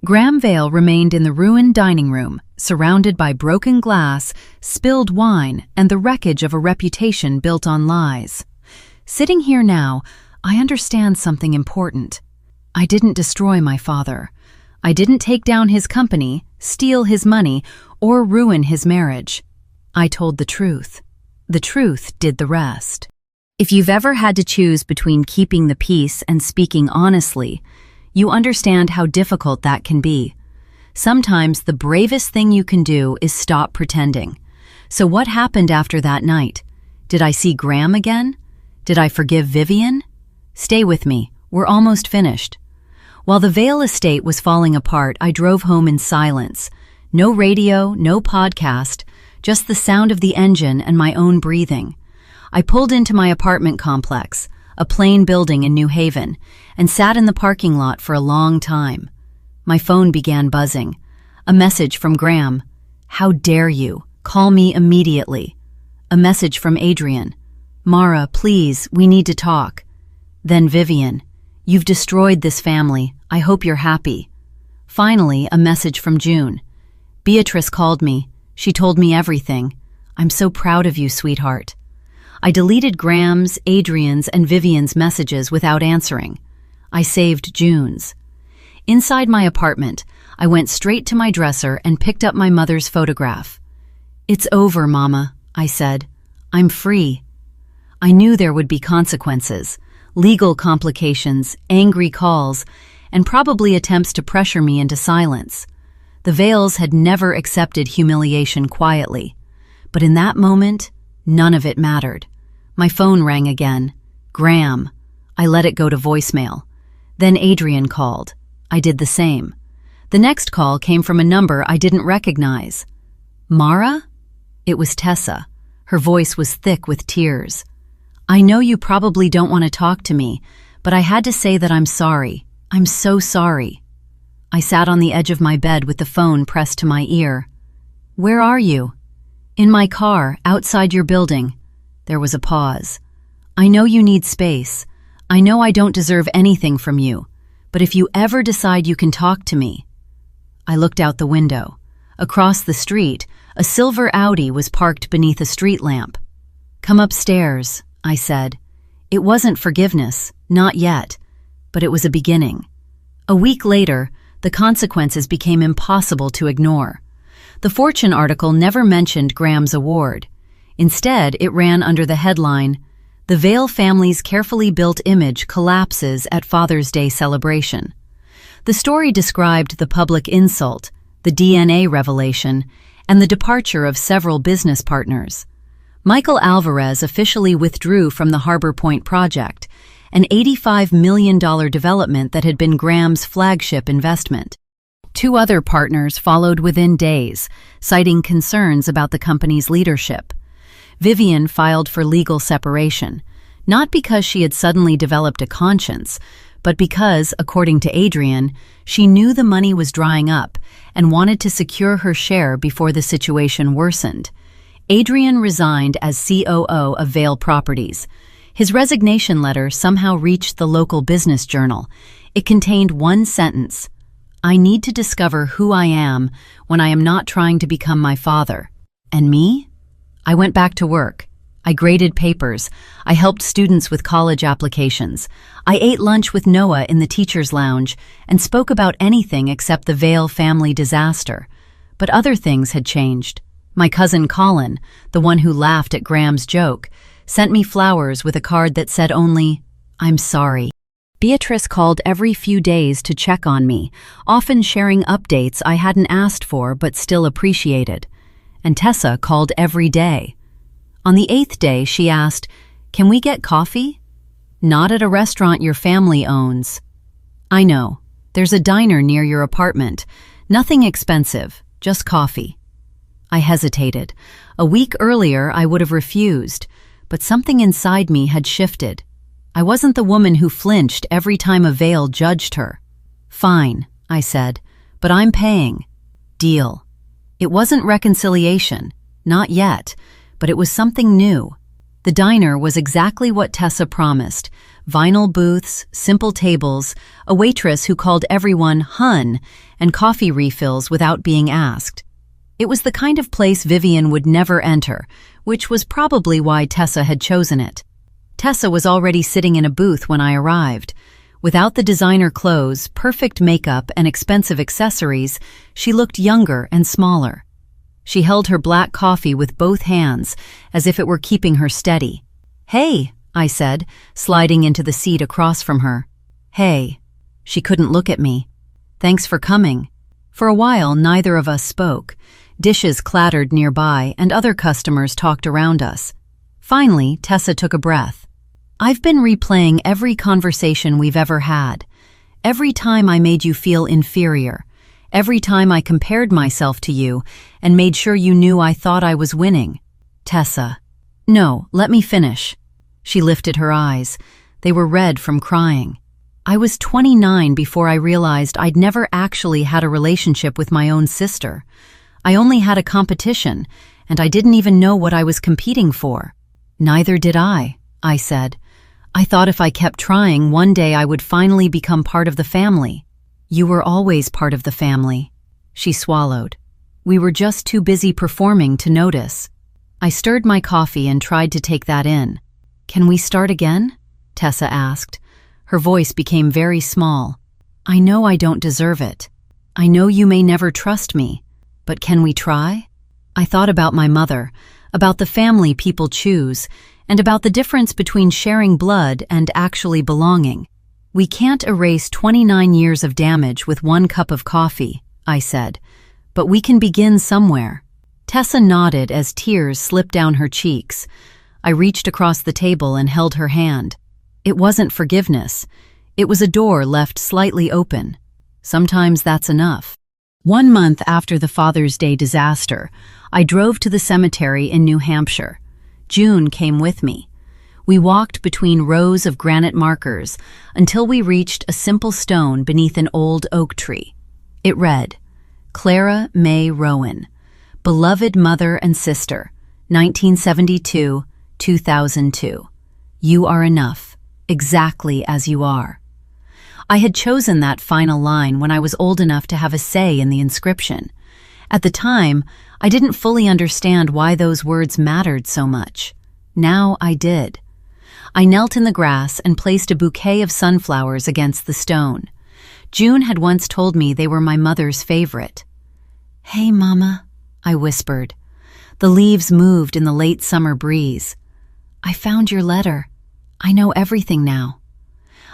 Graham Vale remained in the ruined dining room, surrounded by broken glass, spilled wine, and the wreckage of a reputation built on lies. Sitting here now, I understand something important. I didn't destroy my father. I didn't take down his company, steal his money, or ruin his marriage. I told the truth. The truth did the rest. If you've ever had to choose between keeping the peace and speaking honestly, you understand how difficult that can be. Sometimes the bravest thing you can do is stop pretending. So what happened after that night? Did I see Graham again? Did I forgive Vivian? Stay with me. We're almost finished. While the Vale estate was falling apart, I drove home in silence. No radio, no podcast, just the sound of the engine and my own breathing. I pulled into my apartment complex, a plain building in New Haven, and sat in the parking lot for a long time. My phone began buzzing. A message from Graham. How dare you? Call me immediately. A message from Adrian. Mara, please, we need to talk. Then Vivian. You've destroyed this family. I hope you're happy. Finally, a message from June. Beatrice called me. She told me everything. I'm so proud of you, sweetheart. I deleted Graham's, Adrian's, and Vivian's messages without answering. I saved June's. Inside my apartment, I went straight to my dresser and picked up my mother's photograph. "It's over, Mama," I said. "I'm free." I knew there would be consequences, legal complications, angry calls, and probably attempts to pressure me into silence. The Vales had never accepted humiliation quietly. But in that moment, none of it mattered. My phone rang again. Graham. I let it go to voicemail. Then Adrian called. I did the same. The next call came from a number I didn't recognize. Mara? It was Tessa. Her voice was thick with tears. "I know you probably don't want to talk to me, but I had to say that I'm sorry. I'm so sorry." I sat on the edge of my bed with the phone pressed to my ear. "Where are you?" "In my car, outside your building." There was a pause. "I know you need space. I know I don't deserve anything from you, but if you ever decide you can talk to me." I looked out the window. Across the street, a silver Audi was parked beneath a street lamp. "Come upstairs," I said. It wasn't forgiveness, not yet, but it was a beginning. A week later, the consequences became impossible to ignore. The Fortune article never mentioned Graham's award. Instead, it ran under the headline, "The Vale family's carefully built image collapses at Father's Day celebration." The story described the public insult, the DNA revelation, and the departure of several business partners. Michael Alvarez officially withdrew from the Harbor Point project, an $85 million development that had been Graham's flagship investment. 2 other partners followed within days, citing concerns about the company's leadership. Vivian filed for legal separation, not because she had suddenly developed a conscience, but because, according to Adrian, she knew the money was drying up and wanted to secure her share before the situation worsened. Adrian resigned as COO of Vale Properties. His resignation letter somehow reached the local business journal. It contained one sentence: "I need to discover who I am when I am not trying to become my father." And me? I went back to work. I graded papers. I helped students with college applications. I ate lunch with Noah in the teacher's lounge and spoke about anything except the Vale family disaster. But other things had changed. My cousin Colin, the one who laughed at Graham's joke, sent me flowers with a card that said only, "I'm sorry." Beatrice called every few days to check on me, often sharing updates I hadn't asked for but still appreciated. And Tessa called every day. On the 8th day, she asked, "Can we get coffee?" "Not at a restaurant your family owns." "I know. There's a diner near your apartment. Nothing expensive, just coffee." I hesitated. A week earlier, I would have refused, but something inside me had shifted. I wasn't the woman who flinched every time a Vale judged her. "Fine," I said, "but I'm paying." Deal. It wasn't reconciliation, not yet, but it was something new. The diner was exactly what Tessa promised: vinyl booths, simple tables, a waitress who called everyone "hun," and coffee refills without being asked. It was the kind of place Vivian would never enter, which was probably why Tessa had chosen it. Tessa was already sitting in a booth when I arrived. Without the designer clothes, perfect makeup, and expensive accessories, she looked younger and smaller. She held her black coffee with both hands, as if it were keeping her steady. "Hey," I said, sliding into the seat across from her. "Hey." She couldn't look at me. "Thanks for coming." For a while, neither of us spoke. Dishes clattered nearby, and other customers talked around us. Finally, Tessa took a breath. "I've been replaying every conversation we've ever had. Every time I made you feel inferior. Every time I compared myself to you and made sure you knew I thought I was winning." "Tessa." "No, let me finish." She lifted her eyes. They were red from crying. "I was 29 before I realized I'd never actually had a relationship with my own sister. I only had a competition, and I didn't even know what I was competing for." "Neither did I said. "I thought if I kept trying, one day I would finally become part of the family." "You were always part of the family." She swallowed. "We were just too busy performing to notice." I stirred my coffee and tried to take that in. "Can we start again?" Tessa asked. Her voice became very small. "I know I don't deserve it. I know you may never trust me. But can we try?" I thought about my mother, about the family people choose, and about the difference between sharing blood and actually belonging. We can't erase 29 years of damage with 1 cup of coffee, I said, but we can begin somewhere. Tessa nodded as tears slipped down her cheeks. I reached across the table and held her hand. It wasn't forgiveness. It was a door left slightly open. Sometimes that's enough. 1 month after the Father's Day disaster, I drove to the cemetery in New Hampshire. June came with me. We walked between rows of granite markers until we reached a simple stone beneath an old oak tree. It read, Clara May Rowan, beloved mother and sister, 1972-2002. You are enough, exactly as you are. I had chosen that final line when I was old enough to have a say in the inscription. At the time, I didn't fully understand why those words mattered so much. Now I did. I knelt in the grass and placed a bouquet of sunflowers against the stone. June had once told me they were my mother's favorite. "Hey, Mama," I whispered. The leaves moved in the late summer breeze. "I found your letter. I know everything now."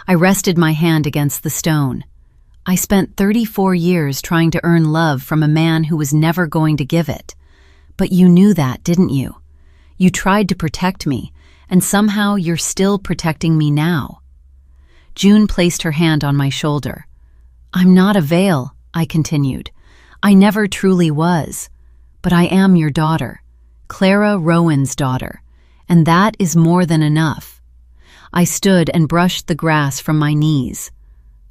I rested my hand against the stone. I spent 34 years trying to earn love from a man who was never going to give it. But you knew that, didn't you? You tried to protect me, and somehow you're still protecting me now. June placed her hand on my shoulder. "I'm not a Vale," I continued. "I never truly was. But I am your daughter, Clara Rowan's daughter, and that is more than enough." I stood and brushed the grass from my knees.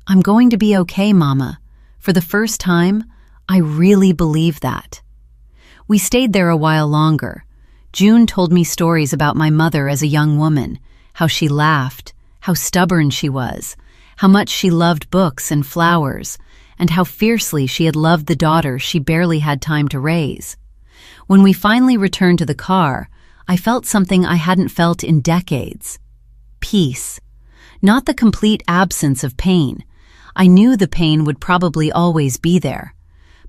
"I'm going to be okay, Mama. For the first time, I really believe that." We stayed there a while longer. June told me stories about my mother as a young woman, how she laughed, how stubborn she was, how much she loved books and flowers, and how fiercely she had loved the daughter she barely had time to raise. When we finally returned to the car, I felt something I hadn't felt in decades. Peace. Not the complete absence of pain. I knew the pain would probably always be there.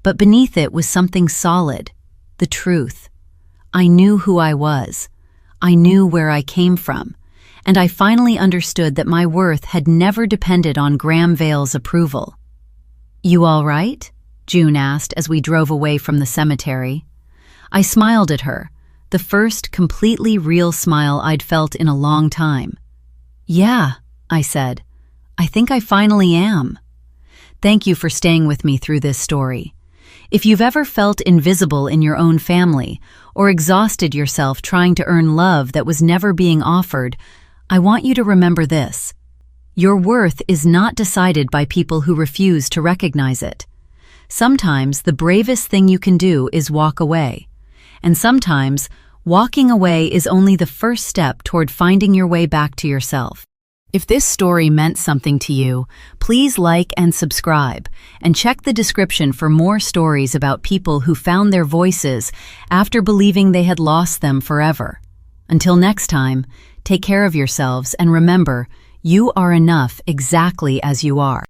But beneath it was something solid, the truth. I knew who I was. I knew where I came from. And I finally understood that my worth had never depended on Graham Vale's approval. "You all right?" June asked as we drove away from the cemetery. I smiled at her, the first completely real smile I'd felt in a long time. "Yeah," I said. "I think I finally am." Thank you for staying with me through this story. If you've ever felt invisible in your own family or exhausted yourself trying to earn love that was never being offered, I want you to remember this. Your worth is not decided by people who refuse to recognize it. Sometimes the bravest thing you can do is walk away. And sometimes walking away is only the first step toward finding your way back to yourself. If this story meant something to you, please like and subscribe, and check the description for more stories about people who found their voices after believing they had lost them forever. Until next time, take care of yourselves and remember, you are enough exactly as you are.